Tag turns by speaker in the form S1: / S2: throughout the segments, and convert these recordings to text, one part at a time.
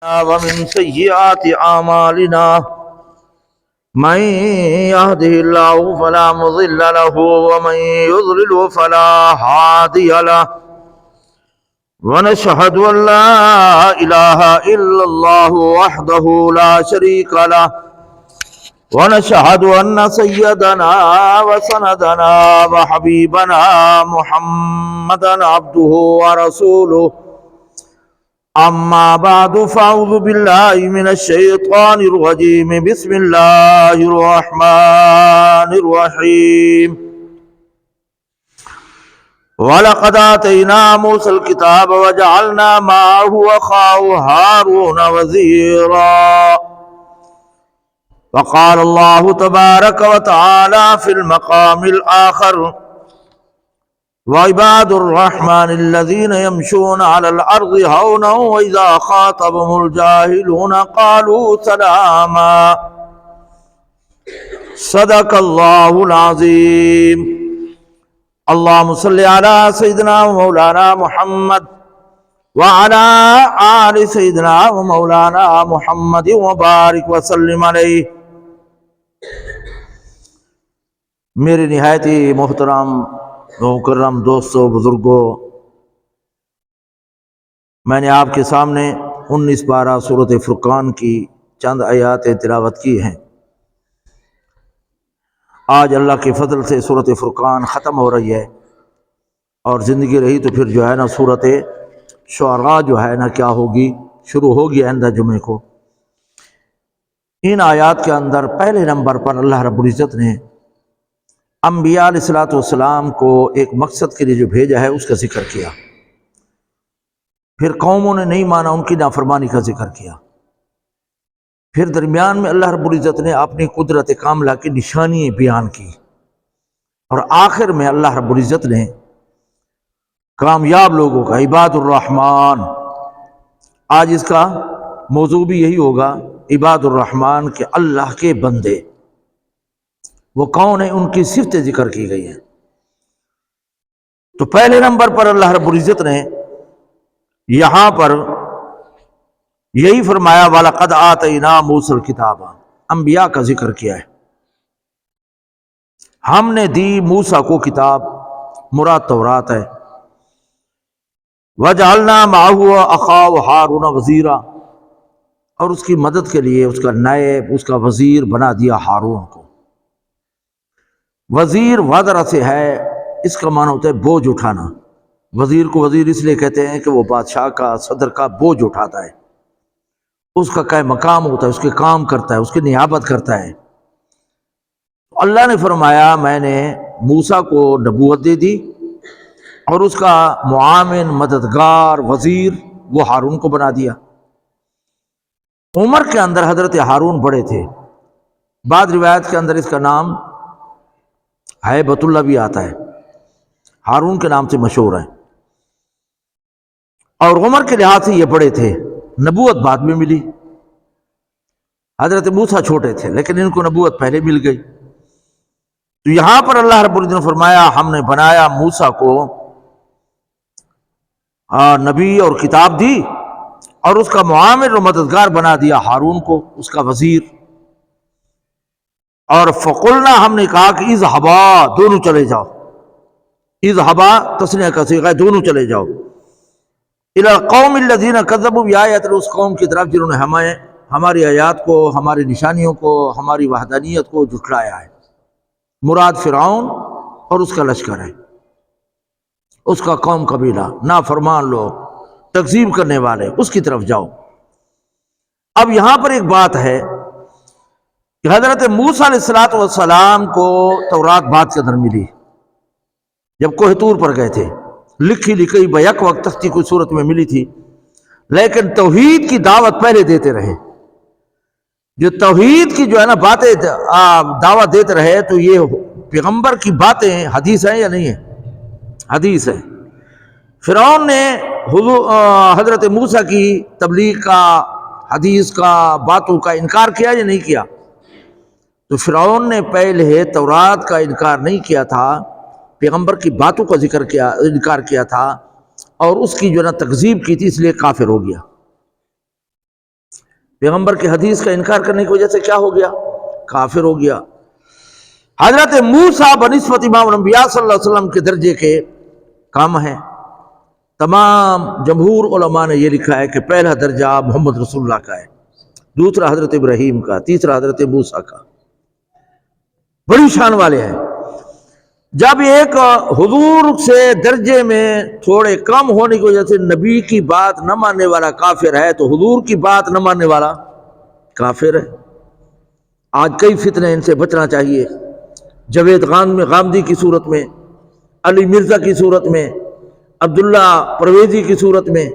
S1: ومن سيئات أعمالنا من يهده الله فلا مضل له ومن يضلل فلا هادي له ونشهد أن لا إله إلا الله وحده لا شريك له ونشهد أن سيدنا وسندنا وحبيبنا محمدا عبده ورسوله أما بعد فأعوذ بالله من الشيطان الرجيم بسم الله الرحمن الرحيم ولقد آتينا موسى الكتاب وجعلنا معه أخاه هارون وزيرا وقال الله تبارك وتعالى في المقام الآخر وعباد الرحمن الذين يمشون على الأرض هونا وإذا خاطبهم الجاهلون قالوا سلاما صدق الله العظيم اللهم صل على سيدنا ومولانا محمد وعلى آل سيدنا ومولانا محمد وبارك وسلم عليه. میرے نہایت ہی محترم مکرم دوستوں بزرگوں، میں نے آپ کے سامنے 19 پارہ سورۃ فرقان کی چند آیات تلاوت کی ہیں. آج اللہ کے فضل سے سورۃ فرقان ختم ہو رہی ہے اور زندگی رہی تو پھر جو ہے نا سورۃ شعراء جو ہے نا کیا ہوگی، شروع ہوگی آئندہ جمعے کو. ان آیات کے اندر پہلے نمبر پر اللہ رب العزت نے انبیاء علیہ السلام کو ایک مقصد کے لیے جو بھیجا ہے اس کا ذکر کیا. پھر قوموں نے نہیں مانا، ان کی نافرمانی کا ذکر کیا. پھر درمیان میں اللہ رب العزت نے اپنی قدرت کاملہ کی نشانی بیان کی، اور آخر میں اللہ رب العزت نے کامیاب لوگوں کا، عباد الرحمن، آج اس کا موضوع بھی یہی ہوگا، عباد الرحمن کے اللہ کے بندے وہ کون ہیں، ان کی صفتیں ذکر کی گئی ہیں. تو پہلے نمبر پر اللہ رب العزت نے یہاں پر یہی فرمایا وَلَقَدْ آتَيْنَا مُوسَى الْكِتَابَ، انبیاء کا ذکر کیا ہے. ہم نے دی موسیٰ کو کتاب، مراد تورات ہے. وَجَعَلْنَا مَعَهُ أَخَاهُ هَارُونَ وَزِيرًا، اور اس کی مدد کے لیے اس کا نائب، اس کا وزیر بنا دیا ہارون کو. وزیر وزر سے ہے، اس کا معنی ہوتا ہے بوجھ اٹھانا. وزیر کو وزیر اس لیے کہتے ہیں کہ وہ بادشاہ کا، صدر کا بوجھ اٹھاتا ہے، اس کا کیا مقام ہوتا ہے، اس کے کام کرتا ہے، اس کی نیابت کرتا ہے. اللہ نے فرمایا میں نے موسیٰ کو نبوت دے دی اور اس کا معاون، مددگار، وزیر وہ ہارون کو بنا دیا. عمر کے اندر حضرت ہارون بڑے تھے. بعض روایت کے اندر اس کا نام ہیبت اللہ بھی آتا ہے، ہارون کے نام سے مشہور ہے. اور عمر کے لحاظ سے یہ بڑے تھے. نبوت بعد میں ملی، حضرت موسیٰ چھوٹے تھے لیکن ان کو نبوت پہلے مل گئی. تو یہاں پر اللہ رب العزت نے فرمایا ہم نے بنایا موسیٰ کو نبی اور کتاب دی، اور اس کا معاون اور مددگار بنا دیا ہارون کو، اس کا وزیر. اور فقلنا، ہم نے کہا کہ اذهبا، دونوں چلے جاؤ. اذهبا تسنیہ کا صیغہ ہے، دونوں چلے جاؤ. الى القوم الذين كذبوا بآياتنا، اس قوم کی طرف جنہوں نے ہماری آیات کو، ہماری نشانیوں کو، ہماری وحدانیت کو جھٹلایا ہے. مراد فرعون اور اس کا لشکر ہے، اس کا قوم قبیلہ، نافرمان لوگ، تکذیب کرنے والے، اس کی طرف جاؤ. اب یہاں پر ایک بات ہے کہ حضرت موسیٰ علیہ السلام کو تورات بعد کے اندر ملی، جب کوہ طور پر گئے تھے. لکھی لکھی بیک وقت تختی کوئی صورت میں ملی تھی، لیکن توحید کی دعوت پہلے دیتے رہے. جو توحید کی جو ہے نا باتیں دعوت دیتے رہے، تو یہ پیغمبر کی باتیں حدیث ہیں یا نہیں ہیں؟ حدیث ہے. فرعون نے حضرت موسیٰ کی تبلیغ کا، حدیث کا، باتوں کا انکار کیا یا نہیں کیا؟ تو فرعون نے پہلے تورات کا انکار نہیں کیا تھا، پیغمبر کی باتوں کا انکار کیا تھا، اور اس کی جو ہے نا تکذیب کی تھی، اس لیے کافر ہو گیا. پیغمبر کی حدیث کا انکار کرنے کی وجہ سے کیا ہو گیا؟ کافر ہو گیا۔ حضرت موسیٰ بنسبت امام الانبیاء صلی اللہ علیہ وسلم کے درجے کے کام ہیں۔ تمام جمہور علماء نے یہ لکھا ہے کہ پہلا درجہ محمد رسول اللہ کا ہے، دوسرا حضرت ابراہیم کا، تیسرا حضرت موسیٰ کا، بڑی شان والے ہیں۔ جب ایک حضور سے درجے میں تھوڑے کم ہونے کی وجہ سے نبی کی بات نہ ماننے والا کافر ہے تو حضور کی بات نہ ماننے والا کافر ہے۔ آج کئی فتنے، ان سے بچنا چاہیے۔ جاوید غامدی کی صورت میں، علی مرزا کی صورت میں، عبداللہ پرویزی کی صورت میں،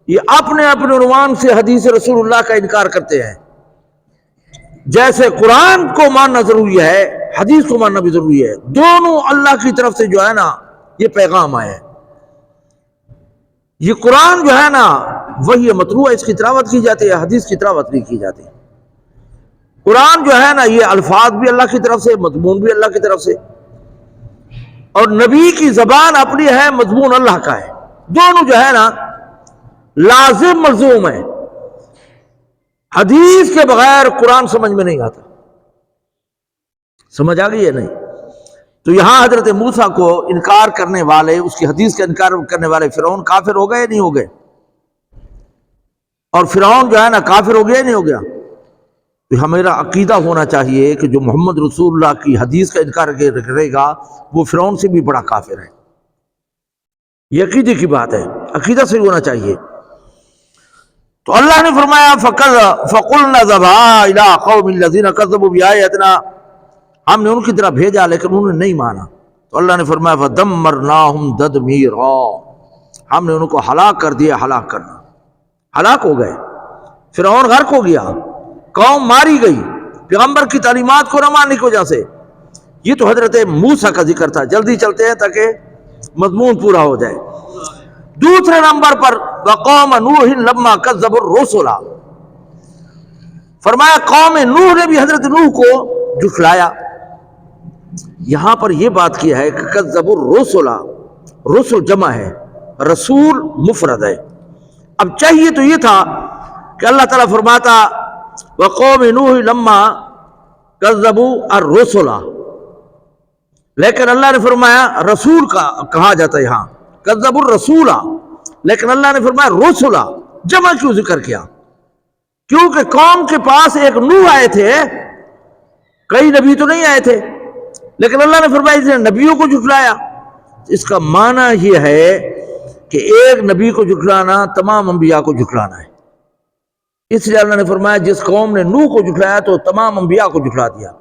S1: یہ اپنے اپنے عنوان سے حدیث رسول اللہ کا انکار کرتے ہیں۔ جیسے قرآن کو ماننا ضروری ہے، حدیث کو ماننا بھی ضروری ہے، دونوں اللہ کی طرف سے جو ہے نا یہ پیغام آئے ہیں۔ یہ قرآن جو ہے نا وہی متلو ہے، اس کی تلاوت کی جاتی ہے، حدیث کی تلاوت نہیں کی جاتی۔ قرآن جو ہے نا یہ الفاظ بھی اللہ کی طرف سے، مضمون بھی اللہ کی طرف سے، اور نبی کی زبان اپنی ہے، مضمون اللہ کا ہے، دونوں جو ہے نا لازم ملزوم ہے۔ حدیث کے بغیر قرآن سمجھ میں نہیں آتا۔ سمجھ آ گئی ہے نہیں؟ تو یہاں حضرت موسیٰ کو انکار کرنے والے، اس کی حدیث کا انکار کرنے والے فرعون کافر ہو گئے نہیں ہو گئے؟ اور فرعون جو ہے نا کافر ہو گیا نہیں ہو گیا؟ تو ہمیرا عقیدہ ہونا چاہیے کہ جو محمد رسول اللہ کی حدیث کا انکار کرے گا وہ فرعون سے بھی بڑا کافر ہے۔ یہ عقیدے کی بات ہے، عقیدہ صحیح ہونا چاہیے۔ تو اللہ نے فرمایا فَقُلْنَا اذْهَبَا إِلَىٰ قَوْمِ الَّذِينَ كَذَّبُوا بِآيَاتِنَا، ہم نے ان کی طرف بھیجا لیکن انہوں نے نہیں مانا۔ تو اللہ نے فرمایا فَدَمَّرْنَاهُمْ تَدْمِيرًا، ہم نے ان کو ہلاک کر دیا، ہلاک کرنا، ہلاک ہو گئے۔ فرعون غرق ہو گیا، قوم ماری گئی پیغمبر کی تعلیمات کو نہ ماننے کی وجہ سے۔ یہ تو حضرت موسیٰ کا ذکر تھا، جلدی چلتے ہیں تاکہ مضمون پورا ہو جائے۔ دوسرے نمبر پر وقوم نوح لما کذبوا الرسل، فرمایا قوم نوح نے بھی حضرت نوح کو جھٹلایا۔ یہاں پر یہ بات کی ہے کہ کذبوا الرسل، رسل جمع ہے، رسول مفرد ہے۔ اب چاہیے تو یہ تھا کہ اللہ تعالیٰ فرماتا وقوم نوح لما کذبوا الرسل، لیکن اللہ نے فرمایا رسول کا کہا جاتا ہے یہاں کذبوا الرسول، لیکن اللہ نے فرمایا رسول، جمع کیوں ذکر کیا؟ کیونکہ قوم کے پاس ایک نوح آئے تھے، کئی نبی تو نہیں آئے تھے، لیکن اللہ نے فرمایا اس نے نبیوں کو جھٹلایا۔ اس کا معنی یہ ہے کہ ایک نبی کو جھٹلانا تمام انبیاء کو جھٹلانا ہے۔ اس لیے اللہ نے فرمایا جس قوم نے نوح کو جھٹلایا تو تمام انبیاء کو جھٹلا دیا۔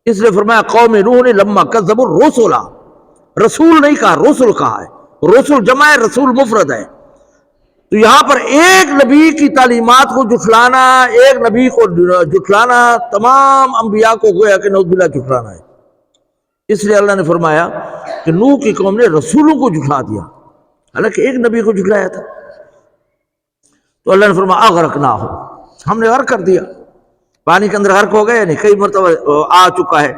S1: اس لیے فرمایا قوم نوح نے لما کذبوا الرسل، رسول نہیں کہا، رسل کہا ہے، رسول جمع ہے، رسول مفرد ہے۔ تو یہاں پر ایک نبی کی تعلیمات کو جھٹلانا، ایک نبی کو جھٹلانا تمام انبیاء کو گویا کہ نعوذ باللہ جھٹلانا ہے۔ اس لیے اللہ نے فرمایا کہ نوح کی قوم نے رسولوں کو جھٹلا دیا، حالانکہ ایک نبی کو جھٹلایا تھا۔ تو اللہ نے فرمایا اغرقناہم، ہم نے غرق کر دیا، پانی کے اندر غرق ہو گئے، یعنی کئی مرتبہ آ چکا ہے۔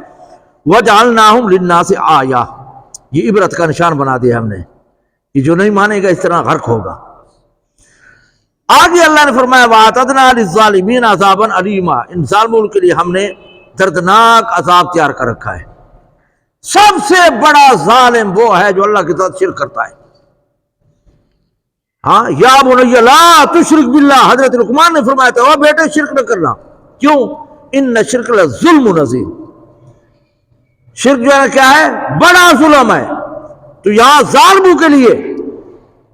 S1: وجعلناہم للناس آیہ، یہ عبرت کا نشان بنا دیا ہم نے کہ جو نہیں مانے گا اس طرح غرق ہوگا۔ آگے اللہ نے فرمایا وَأَعْتَدْنَا لِلظَّالِمِينَ عَذَابًا أَلِيمًا، ان ظالموں کے لیے ہم نے دردناک عذاب تیار کر رکھا ہے۔ سب سے بڑا ظالم وہ ہے جو اللہ کے ساتھ شرک کرتا ہے۔ ہاں یا بنی لا تشرک باللہ، حضرت لقمان نے فرمایا تھا وہ بیٹے شرک نہ کرنا، کیوں؟ ان شرک لظلم عظیم، شرک جو ہے کیا ہے؟ بڑا ظلم ہے۔ تو یہاں ظالموں کے لیے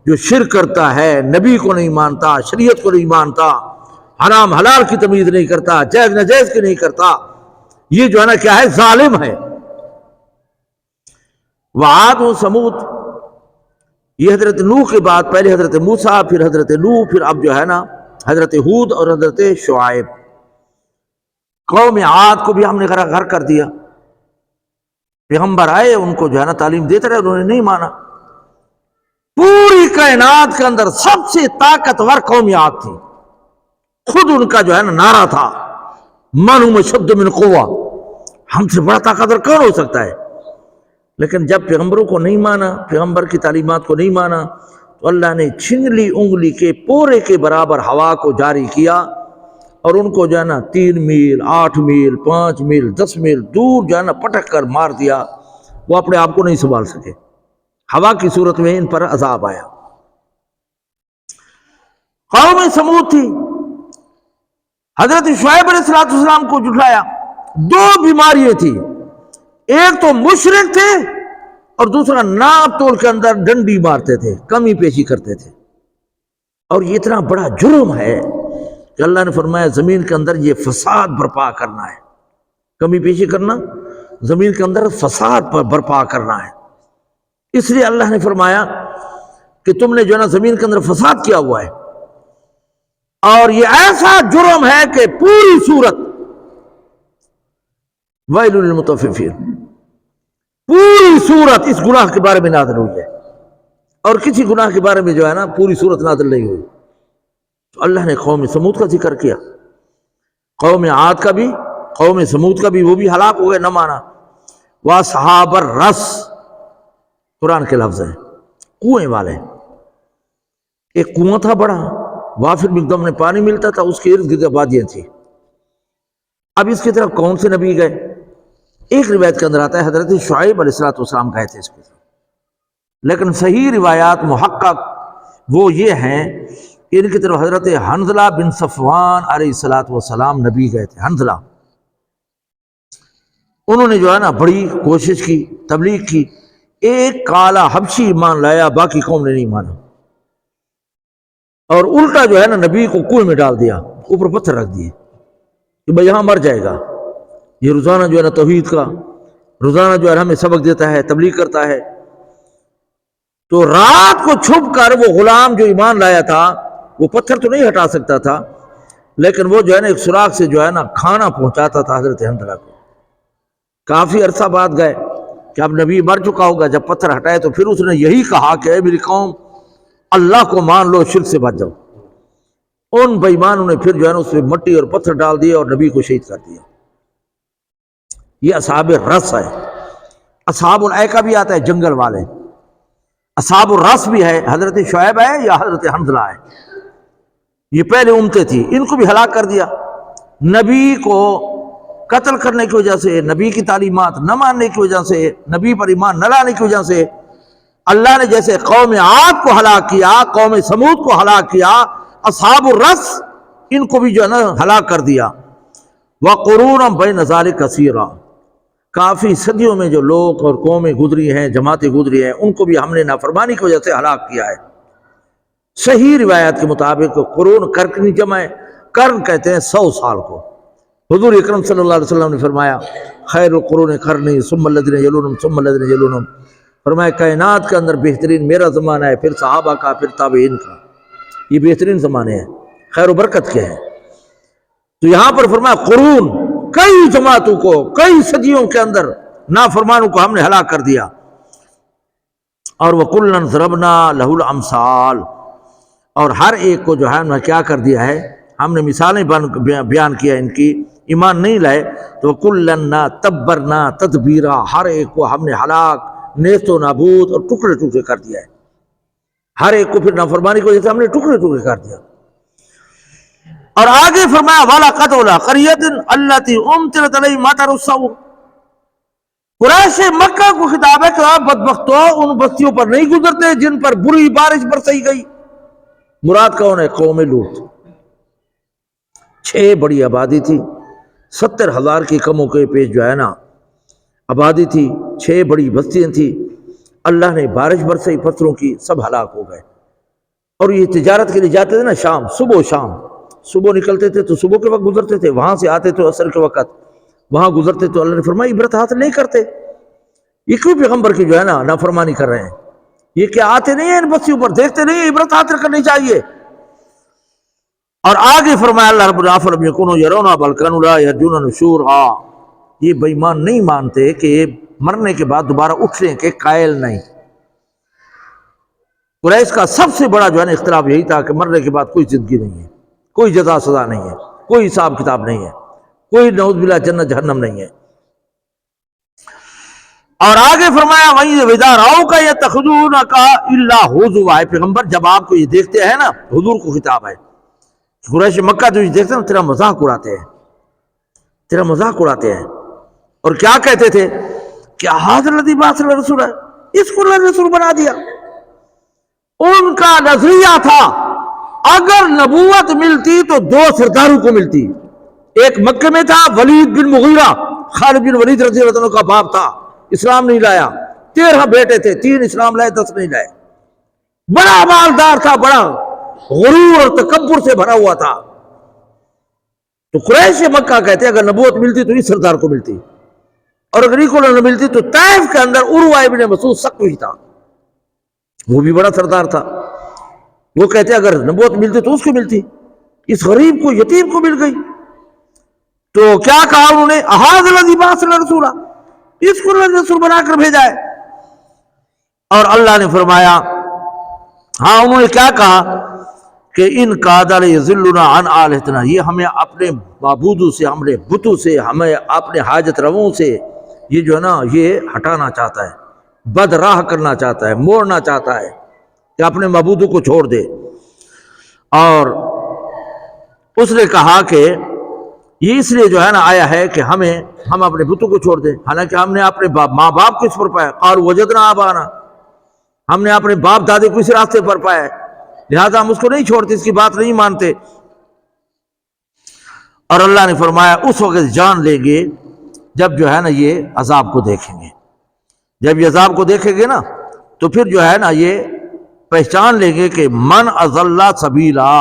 S1: جو شرک کرتا ہے، نبی کو نہیں مانتا، شریعت کو نہیں مانتا، حرام حلال کی تمیز نہیں کرتا، جائز ناجائز کی نہیں کرتا، یہ جو ہے نا کیا ہے؟ ظالم ہے۔ وعاد و سمود، یہ حضرت نوح کے بعد پہلے حضرت موسیٰ، پھر حضرت نوح، پھر اب جو ہے نا حضرت ہود اور حضرت شعیب۔ قوم عاد کو بھی ہم نے غرق کر دیا، پیغمبر آئے ان کو جو ہے نا تعلیم دیتے رہے، انہوں نے نہیں مانا۔ پوری کائنات کے اندر سب سے طاقتور قوم عاد تھی، خود ان کا جو ہے نا نعرہ تھا من ہم اشد من قوہ، ہم سے بڑا طاقتور کون ہو سکتا ہے؟ لیکن جب پیغمبروں کو نہیں مانا، پیغمبر کی تعلیمات کو نہیں مانا، تو اللہ نے چھنگلی انگلی کے پورے کے برابر ہوا کو جاری کیا اور ان کو جو ہے نا 3 میل 8 میل 5 میل 10 میل دور جو ہے نا پٹک کر مار دیا، وہ اپنے آپ کو نہیں سنبھال سکے، ہوا کی صورت میں ان پر عذاب آیا۔ قوم سمود تھی، حضرت شعیب علیہ السلام کو جھٹلایا، 2 بیماریاں تھی، ایک تو مشرک تھے اور دوسرا ناپ تول کے اندر ڈنڈی مارتے تھے، کمی پیشی کرتے تھے۔ اور یہ اتنا بڑا جرم ہے کہ اللہ نے فرمایا زمین کے اندر یہ فساد برپا کرنا ہے، کمی پیشی کرنا، زمین کے اندر فساد پر برپا کرنا ہے۔ اس لیے اللہ نے فرمایا کہ تم نے جو ہے نا زمین کے اندر فساد کیا ہوا ہے، اور یہ ایسا جرم ہے کہ پوری صورت ویل للمطففین، پوری صورت اس گناہ کے بارے میں نازل ہوئی ہے، اور کسی گناہ کے بارے میں جو ہے نا پوری صورت نازل نہیں ہوئی۔ تو اللہ نے قوم سمود کا ذکر کیا، قوم عاد کا بھی، قوم سمود کا بھی، وہ بھی ہلاک ہو گئے، نہ مانا۔ وَأَصْحَابَ الرَّسِّ، قرآن کے لفظ ہیں، کنویں والے۔ ایک کنواں تھا بڑا، وافر مقدم میں پانی ملتا تھا، اس کے ارد گرد وادیاں تھیں۔ اب اس کی طرف کون سے نبی گئے؟ ایک روایت کے اندر آتا ہے حضرت شعیب علیہ السلام گئے تھے اس کی طرف، لیکن صحیح روایات محقق وہ یہ ہیں کہ ان کی طرف حضرت حنظلہ بن صفوان علیہ السلام نبی گئے تھے۔ حنظلہ، انہوں نے جو ہے نا بڑی کوشش کی، تبلیغ کی، ایک کالا حبشی ایمان لایا، باقی قوم نے نہیں مانا، اور الٹا جو ہے نا نبی کو کنویں میں ڈال دیا، اوپر پتھر رکھ دیے کہ بھائی یہاں مر جائے گا۔ یہ روزانہ جو ہے نا توحید کا، روزانہ جو ہے ہمیں سبق دیتا ہے، تبلیغ کرتا ہے۔ تو رات کو چھپ کر وہ غلام جو ایمان لایا تھا، وہ پتھر تو نہیں ہٹا سکتا تھا، لیکن وہ جو ہے نا ایک سوراخ سے جو ہے نا کھانا پہنچاتا تھا حضرت حنظلہ کو۔ کافی عرصہ بعد گئے کہ اب نبی مر چکا ہوگا، جب پتھر ہٹائے تو پھر اس نے یہی کہا کہ اے میری قوم، اللہ کو مان لو، شرک سے بچ جاؤ۔ ان بے ایمانوں نے پھر جو ہے نا اس پہ مٹی اور پتھر ڈال دیا اور نبی کو شہید کر دیا۔ یہ اصحاب الرس ہے۔ اصحاب الایکہ بھی آتا ہے، جنگل والے۔ اصحاب الرس بھی ہے، حضرت شعیب ہے یا حضرت حنظلہ ہے، یہ پہلے امتیں تھی، ان کو بھی ہلاک کر دیا۔ نبی کو قتل کرنے کی وجہ سے، نبی کی تعلیمات نہ ماننے کی وجہ سے، نبی پر ایمان نہ لانے کی وجہ سے اللہ نے جیسے قوم عاد کو ہلاک کیا، قوم سمود کو ہلاک کیا، اصحاب الرس ان کو بھی جو ہے نا ہلاک کر دیا۔ وَقُرُونًا بَيْنَ ذَلِكَ كَثِيرًا، کافی صدیوں میں جو لوگ اور قومیں گزری ہیں، جماعتیں گزری ہیں، ان کو بھی ہم نے نافرمانی کی وجہ سے ہلاک کیا ہے۔ صحیح روایات کے مطابق قرون کرنی جمع ہے، کرن کہتے ہیں 100 سال کو۔ حضور اکرم صلی اللہ علیہ وسلم نے فرمایا خیر القرون قرنی ثم الذین یلونہم ثم الذین یلونہم، فرمایا کائنات کے اندر بہترین میرا زمانہ ہے، پھر صحابہ کا، پھر تابعین کا، یہ بہترین زمانے ہیں، خیر و برکت کے ہیں۔ تو یہاں پر فرمایا قرون، کئی جماعتوں کو، کئی صدیوں کے اندر نافرمانوں کو ہم نے ہلاک کر دیا۔ اور وَكُلًّا ضَرَبْنَا لَهُ الْأَمْثَالَ، اور ہر ایک کو جو ہے نا کیا کر دیا ہے، ہم نے مثالیں بیان کیا ان کی، ایمان نہیں لائے تو وَكُلًّا تَبَّرْنَا تَتْبِيرًا، ہر ایک کو ہم نے ہلاک، نیست و نابود اور ٹکڑے ٹکڑے کر دیا ہے۔ ہر ایک کو پھر نافرمانی کی وجہ سے ہم نے ٹکڑے ٹکڑے کر دیا۔ اور آگے فرمایا وَلَقَدْ إِلَىٰ قَرْيَةٍ الَّتِي أُمْطِرَتْ عَلَيْهَا مَطَرُ السَّوْءِ، قریش مکہ کو خطاب ہے کہ آپ بدبختو ان بستیوں پر نہیں گزرتے جن پر بری بارش برسائی گئی۔ مراد کون ہے؟ قوم لوط۔ 6 بڑی آبادی تھی، 70,000 کی کم و پیش جو ہے نا آبادی تھی، 6 بڑی بستیاں تھیں، اللہ نے بارش برسائی پتھروں کی، سب ہلاک ہو گئے۔ اور یہ تجارت کے لیے جاتے تھے نا شام، صبح و شام، صبح نکلتے تھے تو صبح کے وقت گزرتے تھے، وہاں سے آتے تو عصر کے وقت وہاں گزرتے تو اللہ نے فرمایا عبرت حاصل نہیں کرتے، یہ کیوں پیغمبر کی جو ہے نا نافرمانی کر رہے ہیں؟ یہ کیا آتے نہیں ہیں ان بستیوں پر، دیکھتے نہیں ہیں؟ عبرت حاصل کرنی چاہیے۔ اور آگے فرمایا اللہ رب العالمین یکونوا یرون بل کانوا لا یرجون نشورا، یہ بے ایمان نہیں مانتے کہ مرنے کے بعد دوبارہ اٹھنے کے قائل نہیں۔ قریش کا سب سے بڑا جو ہے نا اختلاف یہی تھا کہ مرنے کے بعد کوئی زندگی نہیں ہے، کوئی جزا سزا نہیں ہے، کوئی حساب کتاب نہیں ہے، کوئی نعوذ باللہ جنت جہنم نہیں ہے۔ اور آگے فرمایا وَإِذَا رَأَوْكَ يَتَّخِذُونَكَ إِلَّا هُزُوًا، پیغمبر جب آپ کو یہ دیکھتے ہیں نا، حضور کو خطاب ہے قریش مکہ جو دیکھتے ہیں تیرا مذاق اڑاتے ہیں، تیرا مذاق اڑاتے ہیں، اور کیا کہتے تھے کہ ھذا الذی بعث الرسول، اس کو اللہ نے رسول بنا دیا۔ ان کا نظریہ تھا اگر نبوت ملتی تو دو سرداروں کو ملتی، ایک مکہ میں تھا ولید بن مغیرہ، خالد بن ولید رضی اللہ عنہ کا باپ تھا، اسلام نہیں لایا، 13 بیٹے تھے، 3 اسلام لائے 10 نہیں لائے، بڑا مالدار تھا، بڑا غرور اور تکبر سے بھرا ہوا تھا۔ تو قریش مکہ کہتے اگر نبوت ملتی تو اس سردار کو ملتی، اور اگر یہ کو نہ ملتی تو طائف کے اندر عروہ ابن مسعود سقفی تھا، وہ بھی بڑا سردار تھا، وہ کہتے اگر نبوت ملتی تو اس کو ملتی، اس غریب کو یتیم کو مل گئی۔ تو کیا کہا انہوں نے، ھذا الذی بعث الرسول، اس کو اللہ نے رسول بنا کر بھیجا ہے۔ اور اللہ نے فرمایا، ہاں انہوں نے کیا کہا کہ ان کاد لیضلنا عن آلہتنا، یہ ہمیں اپنے معبودوں سے، ہمارے بتوں سے، ہمیں اپنے حاجت رووں سے یہ جو ہے نا یہ ہٹانا چاہتا ہے، بد راہ کرنا چاہتا ہے، موڑنا چاہتا ہے کہ اپنے معبودوں کو چھوڑ دے۔ اور اس نے کہا کہ یہ اس لیے جو ہے نا آیا ہے کہ ہم اپنے بتوں کو چھوڑ دیں، حالانکہ ہم نے اپنے ماں باپ کو اس پر پایا، قالوا وجدنا آباءنا، ہم نے اپنے باپ دادے کو اس راستے پر پایا ہے، لہذا ہم اس کو نہیں چھوڑتے، اس کی بات نہیں مانتے۔ اور اللہ نے فرمایا اس وقت جان لیں گے جب جو ہے نا یہ عذاب کو دیکھیں گے، جب یہ عذاب کو دیکھیں گے نا تو پھر جو ہے نا یہ پہچان لیں گے کہ من اضل سبیلا،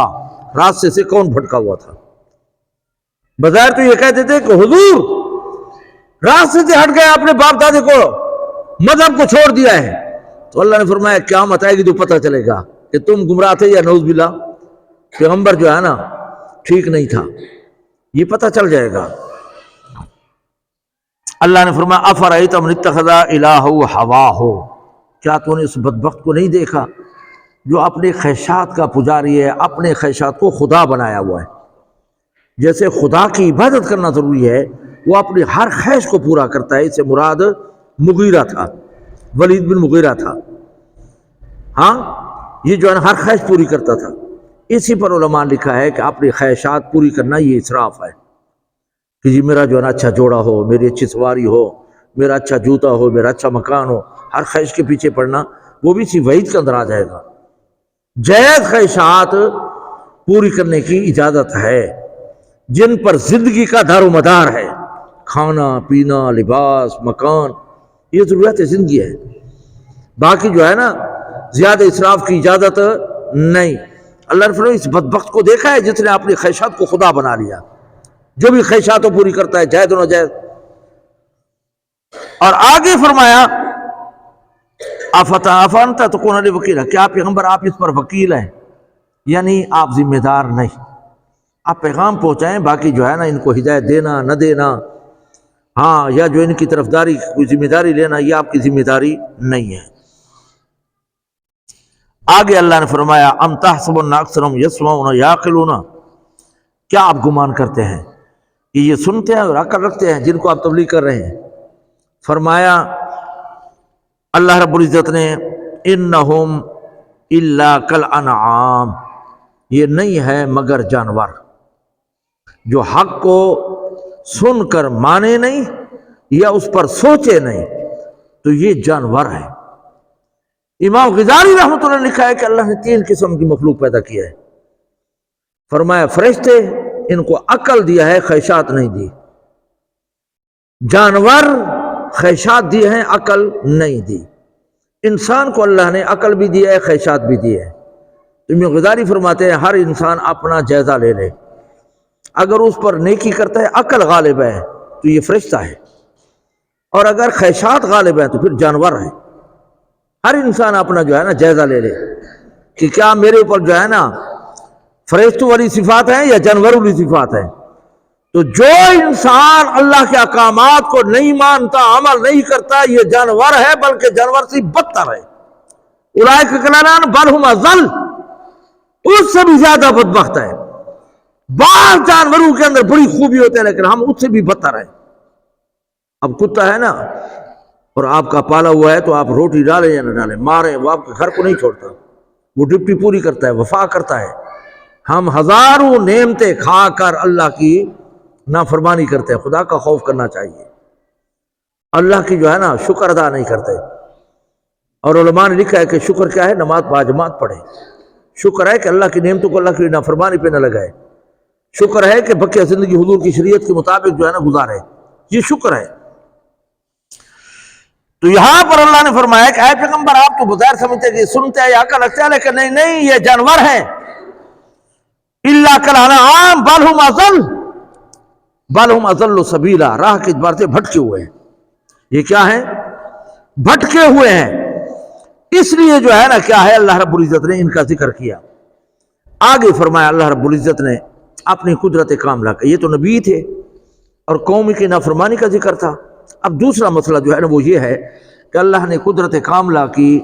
S1: راستے سے کون بھٹکا ہوا تھا۔ بظاہر تو یہ کہتے تھے کہ حضور راستے سے ہٹ گئے، اپنے باپ دادے کو مذہب کو چھوڑ دیا ہے، تو اللہ نے فرمایا قیامت آئے گی تو پتہ چلے گا کہ تم گمراہ تھے یا نعوذ باللہ پیغمبر جو ہے نا ٹھیک نہیں تھا، یہ پتہ چل جائے گا۔ اللہ نے فرمایا افرأیت من اتخذ الہہ ہواہ، کیا تو نے اس بدبخت کو نہیں دیکھا جو اپنے خواہشات کا پجاری ہے، اپنے خواہشات کو خدا بنایا ہوا ہے۔ جیسے خدا کی عبادت کرنا ضروری ہے، وہ اپنی ہر خواہش کو پورا کرتا ہے، اس سے مراد مغیرہ تھا، ولید بن مغیرہ تھا، ہاں یہ جو ہے ہر خواہش پوری کرتا تھا۔ اسی پر علماء نے لکھا ہے کہ اپنی خواہشات پوری کرنا یہ اسراف ہے، کہ جی میرا جو ہے نا اچھا جوڑا ہو، میری اچھی سواری ہو، میرا اچھا جوتا ہو، میرا اچھا مکان ہو، ہر خواہش کے پیچھے پڑنا وہ بھی اسی وعید کے اندر آ جائے گا۔ جائز خواہشات پوری کرنے کی اجازت ہے جن پر زندگی کا دار و مدار ہے، کھانا پینا لباس مکان، یہ ضرورت زندگی ہے، باقی جو ہے نا زیادہ اسراف کی اجازت نہیں۔ اللہ نے فرمایا اس بدبخت کو دیکھا ہے جس نے اپنی خواہشات کو خدا بنا لیا، جو بھی خواہشات کو پوری کرتا ہے جائز و ناجائز۔ اور آگے فرمایا افانت تکون علی وکیل، کیا پیغمبر آپ اس پر وکیل ہیں، یعنی آپ ذمہ دار نہیں، آپ پیغام پہنچائیں، باقی جو ہے نا ان کو ہدایت دینا نہ دینا، ہاں یا جو ان کی طرفداری کوئی ذمہ داری لینا، یہ آپ کی ذمہ داری نہیں ہے۔ آگے اللہ نے فرمایا ام تحسبن اکثرهم یسمعون یعقلون، کیا آپ گمان کرتے ہیں کہ یہ سنتے ہیں اور عقل رکھتے ہیں جن کو آپ تبلیغ کر رہے ہیں؟ فرمایا اللہ رب العزت نے انہم الا کالانعام، یہ نہیں ہے مگر جانور، جو حق کو سن کر مانے نہیں یا اس پر سوچے نہیں، تو یہ جانور ہے۔ امام غزالی رحمۃ اللہ نے لکھا ہے کہ اللہ نے 3 قسم کی مخلوق پیدا کیا ہے۔ فرمایا فرشتے، ان کو عقل دیا ہے خواہشات نہیں دی، جانور خواہشات دی ہیں عقل نہیں دی، انسان کو اللہ نے عقل بھی دی ہے خواہشات بھی دی ہے۔ امام غزالی فرماتے ہیں ہر انسان اپنا جائزہ لے لے، اگر اس پر نیکی کرتا ہے عقل غالب ہے تو یہ فرشتہ ہے، اور اگر خواہشات غالب ہیں تو پھر جانور ہے۔ ہر انسان اپنا جو ہے نا جائزہ لے لے کہ کیا میرے اوپر جو ہے نا فرشتوں والی صفات ہیں یا جانوروں والی صفات ہیں۔ تو جو انسان اللہ کے احکامات کو نہیں مانتا، عمل نہیں کرتا، یہ جانور ہے، بلکہ جانور سے بدتر ہے۔ اولئک کالانعام بل ھم اضل، اس سے بھی زیادہ بدبخت ہے۔ بعض جانوروں کے اندر بڑی خوبی ہوتے ہیں لیکن ہم اس سے بھی بدتر ہیں۔ اب کتا ہے نا اور آپ کا پالا ہوا ہے تو آپ روٹی ڈالیں یا نہ ڈالیں، ماریں، وہ آپ کے گھر کو نہیں چھوڑتا، وہ ڈیوٹی پوری کرتا ہے، وفا کرتا ہے، ہم ہزاروں نعمتیں کھا کر اللہ کی نافرمانی کرتے ہیں. خدا کا خوف کرنا چاہیے. اللہ کی جو ہے نا شکر ادا نہیں کرتے. اور علماء نے لکھا ہے کہ شکر کیا ہے؟ نماز باجماعت پڑھے. شکر ہے کہ اللہ کی نعمتوں کو اللہ کی نافرمانی پہ نہ لگائے. شکر ہے کہ بقیہ زندگی حضور کی شریعت کے مطابق جو ہے نا گزارے. یہ شکر ہے. تو یہاں پر اللہ نے فرمایا کہ اے پیغمبر آپ تو بظاہر سمجھتے کہ سنتے ہیں یا عقل رکھتے ہیں، لیکن نہیں یہ جانور ہیں. الا کالانعام بل ہم اضل سبیلا، راہ کے اعتبار سے بھٹکے ہوئے ہیں. یہ کیا ہیں؟ بھٹکے ہوئے ہیں. اس لیے جو ہے نا کیا ہے، اللہ رب العزت نے ان کا ذکر کیا. آگے فرمایا اللہ رب العزت نے اپنی قدرت کاملہ کا. یہ تو نبی تھے اور قوم کی نافرمانی کا ذکر تھا. اب دوسرا مسئلہ جو ہے نا وہ یہ ہے کہ اللہ نے قدرت کاملہ کی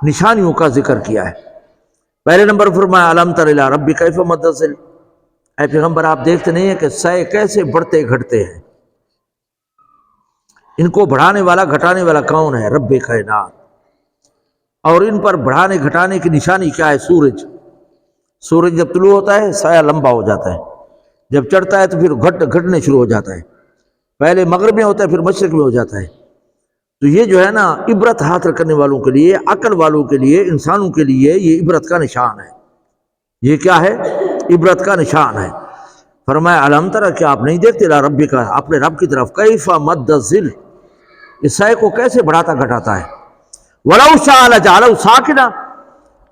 S1: نشانیوں کا ذکر کیا ہے. پہلے نمبر فرمایا الم تر الی ربک کیف مد الظل. اے پیغمبر آپ دیکھتے نہیں ہیں کہ سائے کیسے بڑھتے گھٹتے ہیں. ان کو بڑھانے والا گھٹانے والا کون ہے؟ رب کائنات. اور ان پر بڑھانے گھٹانے کی نشانی کیا ہے؟ سورج. سورج جب طلوع ہوتا ہے سایہ لمبا ہو جاتا ہے، جب چڑھتا ہے تو پھر گھٹنے شروع ہو جاتا ہے. پہلے مغرب میں ہوتا ہے پھر مشرق میں ہو جاتا ہے. تو یہ جو ہے نا عبرت حاصل کرنے والوں کے لیے، عقل والوں کے لیے، انسانوں کے لیے یہ عبرت کا نشان ہے. یہ کیا ہے؟ عبرت کا نشان ہے. فرمایا الم تر، کیا آپ نہیں دیکھتے الی ربک، اپنے رب کی طرف، کیف مد الظل، اس سائے کو کیسے بڑھاتا گھٹاتا ہے. ولو شاء لجعلہ ساکنا،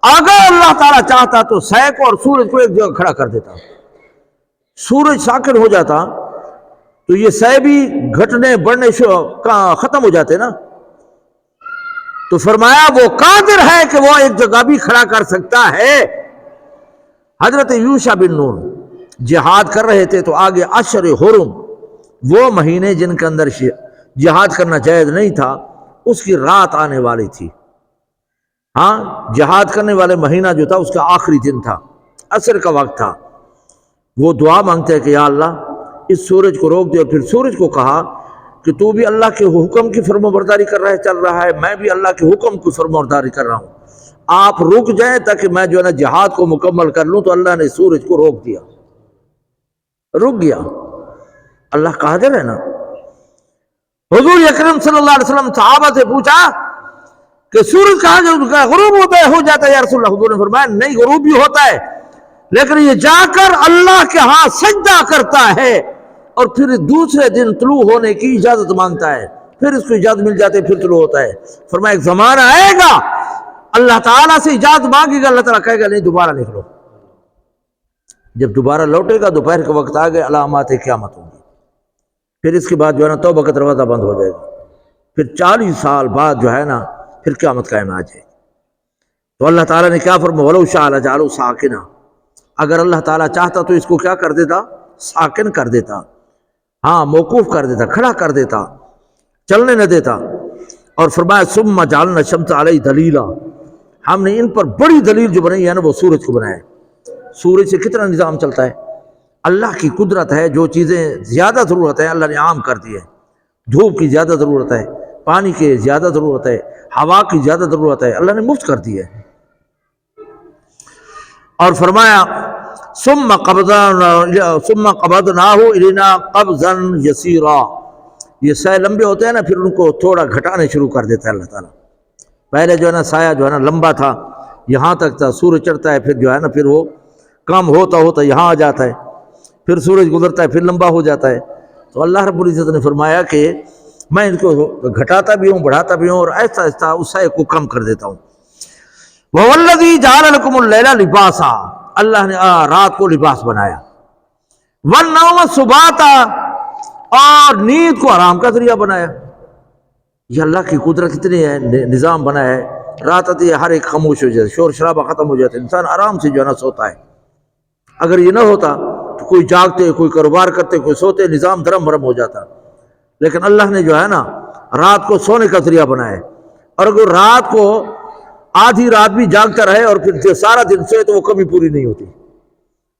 S1: اگر اللہ تعالیٰ چاہتا تو سائے کو اور سورج کو ایک جگہ کھڑا کر دیتا. سورج ساکن ہو جاتا تو یہ سائے بھی گھٹنے بڑھنے ختم ہو جاتے نا. تو فرمایا وہ قادر ہے کہ وہ ایک جگہ بھی کھڑا کر سکتا ہے. حضرت یوشع بن نون جہاد کر رہے تھے تو آگے اشر حرم، وہ مہینے جن کے اندر جہاد کرنا جائز نہیں تھا، اس کی رات آنے والی تھی. جہاد کرنے والے مہینہ جو تھا اس کا آخری دن تھا، عصر کا وقت تھا. وہ دعا مانگتے ہیں کہ یا اللہ اس سورج کو روک دے. اور پھر سورج کو کہا کہ تو بھی اللہ کے حکم کی فرما برداری کر رہا ہے، چل رہا ہے، میں بھی اللہ کے حکم کی فرما برداری کر رہا ہوں، آپ رک جائیں تاکہ میں جو ہے نا جہاد کو مکمل کر لوں. تو اللہ نے سورج کو روک دیا، رک گیا. اللہ قادر ہے نا. حضور اکرم صلی اللہ علیہ وسلم صحابہ سے پوچھا کہ سورج کہاں غروب ہوتا ہے؟ ہو جاتا ہے یا رسول اللہ. حضور نے فرمایا نہیں، غروب بھی ہوتا ہے لیکن یہ جا کر اللہ کے ہاں سجدہ کرتا ہے اور پھر دوسرے دن طلوع ہونے کی اجازت مانگتا ہے، پھر اس کو اجازت مل جاتی ہے، پھر طلوع ہوتا ہے. فرمایا ایک زمانہ آئے گا اللہ تعالیٰ سے اجازت مانگے گا، اللہ تعالیٰ کہے گا نہیں دوبارہ نکلو. جب دوبارہ لوٹے گا دوپہر کے وقت آ گئے، علامات قیامت ہوں گی. پھر اس کے بعد جو ہے نا توبہ کا دروازہ بند ہو جائے گا. پھر 40 سال بعد جو ہے نا پھر قیامت قائم آ جائے گی. تو اللہ تعالیٰ نے کیا فرمایا؟ ولو شاء لجعلہ ساکنا، اگر اللہ تعالیٰ چاہتا تو اس کو کیا کر دیتا؟ ساکن کر دیتا، موقوف کر دیتا، کھڑا کر دیتا، چلنے نہ دیتا. اور فرمایا ثم جعلنا الشمس علیہ دلیلا، ہم نے ان پر بڑی دلیل جو بنائی ہے نا وہ سورج کو بنایا. سورج سے کتنا نظام چلتا ہے. اللہ کی قدرت ہے، جو چیزیں زیادہ ضرورت ہے اللہ نے عام کر دی ہے. دھوپ کی زیادہ ضرورت ہے، پانی کی زیادہ ضرورت ہے، ہوا کی زیادہ ضرورت ہے، اللہ نے مفت کر دی ہے. اور فرمایا ثم قبضناہ الینا قبضا یسیرا، یہ سایہ لمبے ہوتے ہیں نا پھر ان کو تھوڑا گھٹانے شروع کر دیتا ہے اللہ تعالیٰ. پہلے جو ہے نا سایہ جو ہے نا لمبا تھا، یہاں تک تھا، سورج چڑھتا ہے پھر جو ہے نا پھر وہ کم ہوتا ہوتا یہاں آ جاتا ہے، پھر سورج گزرتا ہے پھر لمبا ہو جاتا ہے. تو اللہ رب العزت نے فرمایا کہ میں ان کو گھٹاتا بھی ہوں بڑھاتا بھی ہوں اور آہستہ آہستہ اس سایہ کو کم کر دیتا ہوں. وَهُوَ الَّذِي جَعَلَ لَكُمُ اللَّيْلَ لِبَاسًا، اللہ نے رات کو لباس بنایا. وَالنَّوْمَ سُبَاتًا، اور نیند کو آرام کا ذریعہ بنایا. یہ اللہ کی قدرت کتنی ہے، نظام بنایا ہے. رات آتی ہے ہر ایک خاموش ہو جاتا ہے، شور شرابہ ختم ہو جاتا ہے، انسان آرام سے جو ہے نا سوتا ہے. اگر یہ نہ ہوتا تو کوئی جاگتے، کوئی کاروبار کرتے، کوئی سوتے، نظام دھرم بھرم ہو جاتا. لیکن اللہ نے جو ہے نا رات کو سونے کا ذریعہ بنایا ہے. اور اگر رات کو آدھی رات بھی جاگتا رہے اور پھر سارا دن سوئے تو وہ کمی پوری نہیں ہوتی.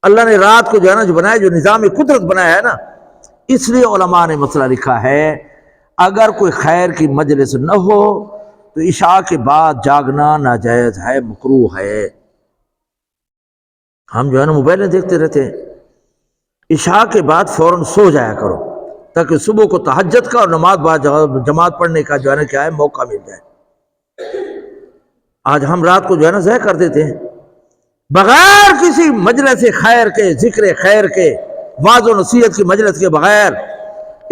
S1: اللہ نے رات کو جو ہے نا جو بنایا، جو نظام قدرت بنایا ہے نا، اس لیے علماء نے مسئلہ لکھا ہے اگر کوئی خیر کی مجلس نہ ہو تو عشاء کے بعد جاگنا ناجائز ہے، مکروہ ہے. ہم جو ہے نا موبائلیں دیکھتے رہتے ہیں. عشاء کے بعد فوراً سو جایا کرو تاکہ صبح کو تہجد کا اور نماز بعد جماعت پڑھنے کا جو ہے نا کیا ہے موقع مل جائے. آج ہم رات کو جو ہے نا ضائع کر دیتے ہیں بغیر کسی مجلس خیر کے، ذکر خیر کے، وعظ و نصیحت کی مجلس کے بغیر.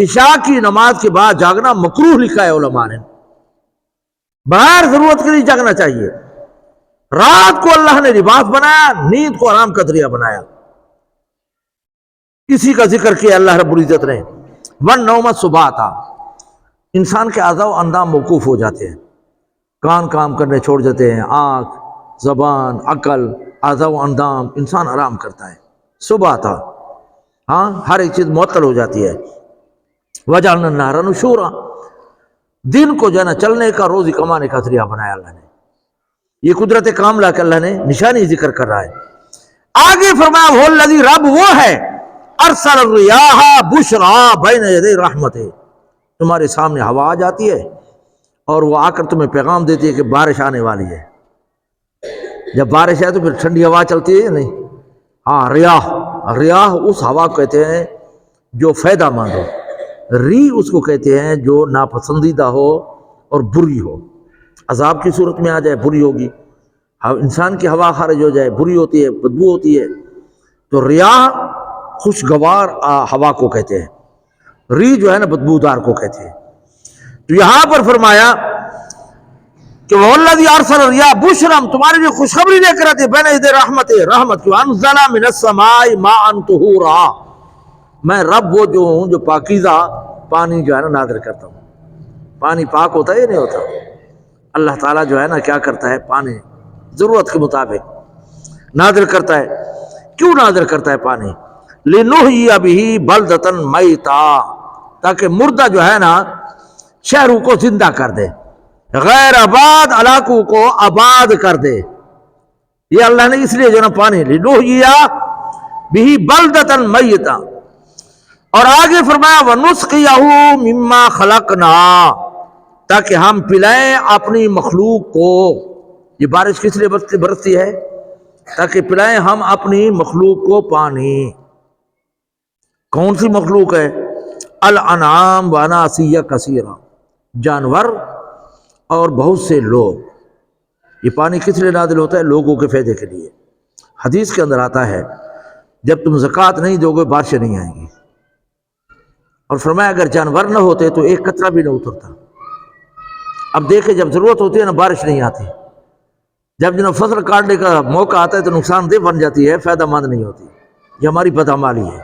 S1: عشاء کی نماز کے بعد جاگنا مکروہ لکھا ہے علماء نے. بغیر ضرورت کے لیے جاگنا چاہیے. رات کو اللہ نے لباس بنایا، نیند کو آرام کا ذریعہ بنایا. اسی کا ذکر کیا اللہ رب العزت نے. وَالنَّوْمَ سُبَاتًا. انسان کے اعضاء و اندام موقوف ہو جاتے ہیں، کان کام کرنے چھوڑ دیتے ہیں، آنکھ، زبان، عقل، اعضاء و اندام، انسان آرام کرتا ہے. سُبَاتًا، ہاں، ہر ایک چیز معطل ہو جاتی ہے. وَجَعَلْنَا النَّهَارَ نُشُورًا. دن کو جو ہے نا چلنے کا، روزی کمانے کا ذریعہ بنایا اللہ نے. یہ قدرت کاملہ کے اللہ نے نشانی ذکر کر رہا ہے. آگے فرمایا وہ الذی، رب وہ ہے، ارسل الریاح بشرا بین یدی رحمتہ. تمہارے سامنے ہوا آ جاتی ہے اور وہ آ کر تمہیں پیغام دیتی ہے کہ بارش آنے والی ہے. جب بارش ہے تو پھر ٹھنڈی ہوا چلتی ہے یا نہیں؟ ہاں، ریاح. ریاح اس ہوا کو کہتے ہیں جو فائدہ مند ہو. ری اس کو کہتے ہیں جو ناپسندیدہ ہو اور بری ہو. عذاب کی صورت میں آ جائے بری ہوگی. انسان کی ہوا خارج ہو جائے بری ہوتی ہے، بدبو ہوتی ہے. تو ریاح خوشگوار ہوا کو کہتے ہیں، ری جو ہے نا بدبودار کو کہتے ہیں. تو یہاں پر فرمایا کہ وَالَّذِي أَرْسَلَ الرِّيَاحَ بُشْرًا، تمہارے لیے خوشخبری لے کر آتے بین یدی رحمت، رحمت کی. وَأَنزَلَ مِنَ السَّمَاءِ مَاءً طُهُورًا. میں رب وہ جو ہوں جو پاکیزہ پانی جو ہے نا نازل کرتا ہوں. پانی پاک ہوتا ہے یا نہیں ہوتا؟ اللہ تعالیٰ جو ہے نا کیا کرتا ہے، پانی ضرورت کے مطابق نازل کرتا ہے. کیوں نازل کرتا ہے پانی؟ لِنُحْيِيَ بِهِ بَلْدَةً مَيْتًا، تاکہ مردہ جو ہے نا شہروں کو زندہ کر دے، غیر آباد علاقوں کو آباد کر دے. یہ اللہ نے اس لیے جو ہے نا پانی لِنُحْيِيَ بِهِ بَلْدَةً مَيْتًا. اور آگے فرمایا وَنُسْقِيَهُ مِمَّا خَلَقْنَا، تاکہ ہم پلائیں اپنی مخلوق کو. یہ بارش کس لیے برستی ہے؟ تاکہ پلائیں ہم اپنی مخلوق کو پانی. کون سی مخلوق ہے؟ الانعام واناسیہ کثیرہ، جانور اور بہت سے لوگ. یہ پانی کس لیے نازل ہوتا ہے؟ لوگوں کے فائدے کے لیے. حدیث کے اندر آتا ہے جب تم زکوٰۃ نہیں دو گے بارشیں نہیں آئیں گی. اور فرمایا اگر جانور نہ ہوتے تو ایک قطرہ بھی نہ اترتا. اب دیکھیں جب ضرورت ہوتی ہے نا بارش نہیں آتی. جب جنہوں فصل کاٹنے کا موقع آتا ہے تو نقصان دہ بن جاتی ہے، فائدہ مند نہیں ہوتی. یہ ہماری بدعمالی ہے،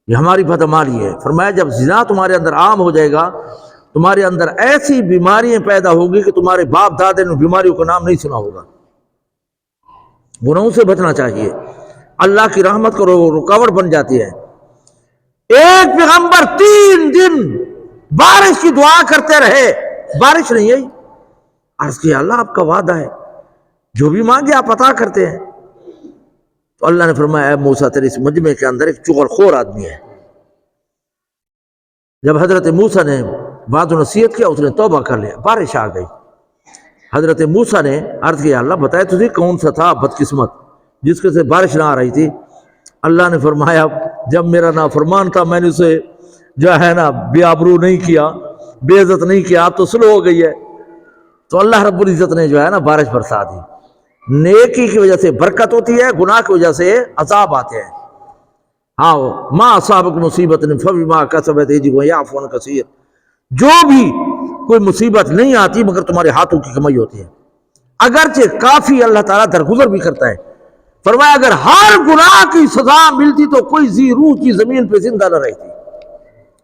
S1: یہ ہماری بدعمالی ہے. فرمایا جب زنا تمہارے اندر عام ہو جائے گا، تمہارے اندر ایسی بیماریاں پیدا ہوگی کہ تمہارے باپ دادے نے بیماریوں کا نام نہیں سنا ہوگا. گناہوں سے بچنا چاہیے. اللہ کی رحمت کو رکاوٹ بن جاتی ہے. ایک پیغمبر 3 دن بارش کی دعا کرتے رہے، بارش نہیں آئی. عرض کیا اللہ آپ کا وعدہ ہے، جو بھی مانگے آپ عطا کرتے ہیں. تو اللہ نے فرمایا اے موسیٰ تیرے اس مجمع کے اندر ایک چغل خور آدمی ہے. جب حضرت موسیٰ نے بات و نصیحت کیا اس نے توبہ کر لیا، بارش آ گئی. حضرت موسیٰ نے عرض کیا اللہ بتائے تجھے کون سا تھا بدقسمت جس کے سے بارش نہ آ رہی تھی؟ اللہ نے فرمایا جب میرا نافرمان تھا میں نے اسے جو ہے نا بے آبرو نہیں کیا، بے عزت نہیں کیا، اب تو سلو ہو گئی ہے. تو اللہ رب العزت نے جو ہے نا بارش برسا دی. نیکی کی وجہ سے برکت ہوتی ہے، گناہ کی وجہ سے عذاب آتے ہیں. ہاں ما اصابک مصیبت فبما کسبت ایدیکم ویعفو عن کثیر. جو بھی کوئی مصیبت نہیں آتی مگر تمہارے ہاتھوں کی کمائی ہوتی ہے. اگرچہ کافی اللہ تعالیٰ درگزر بھی کرتا ہے. فرمایا اگر ہر گناہ کی سزا ملتی تو کوئی ذی روح کی زمین پہ زندہ نہ رہتی،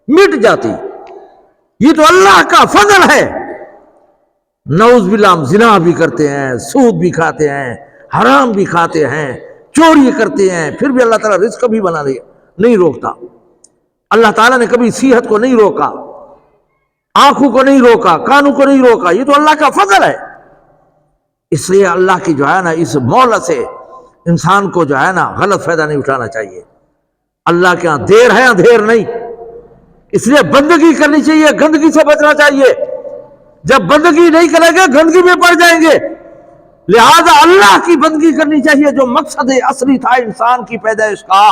S1: مٹ جاتی. یہ تو اللہ کا فضل ہے. نعوذ باللہ ہم زنا بھی کرتے ہیں، سود بھی کھاتے ہیں، حرام بھی کھاتے ہیں، چوری کرتے ہیں، پھر بھی اللہ تعالیٰ رزق بھی بنا لیا، نہیں روکتا. اللہ تعالیٰ نے کبھی صحت کو نہیں روکا، آنکھوں کو نہیں روکا، کانوں کو نہیں روکا. یہ تو اللہ کا فضل ہے. اس لیے اللہ کی جو ہے نا اس مولا سے انسان کو جو ہے نا غلط فائدہ نہیں اٹھانا چاہیے. اللہ کے ہاں دیر ہے اندھیر نہیں. اس لیے بندگی کرنی چاہیے، گندگی سے بچنا چاہیے. جب بندگی نہیں کریں گے گندگی میں پڑ جائیں گے. لہذا اللہ کی بندگی کرنی چاہیے، جو مقصد اصلی تھا انسان کی پیدائش کا،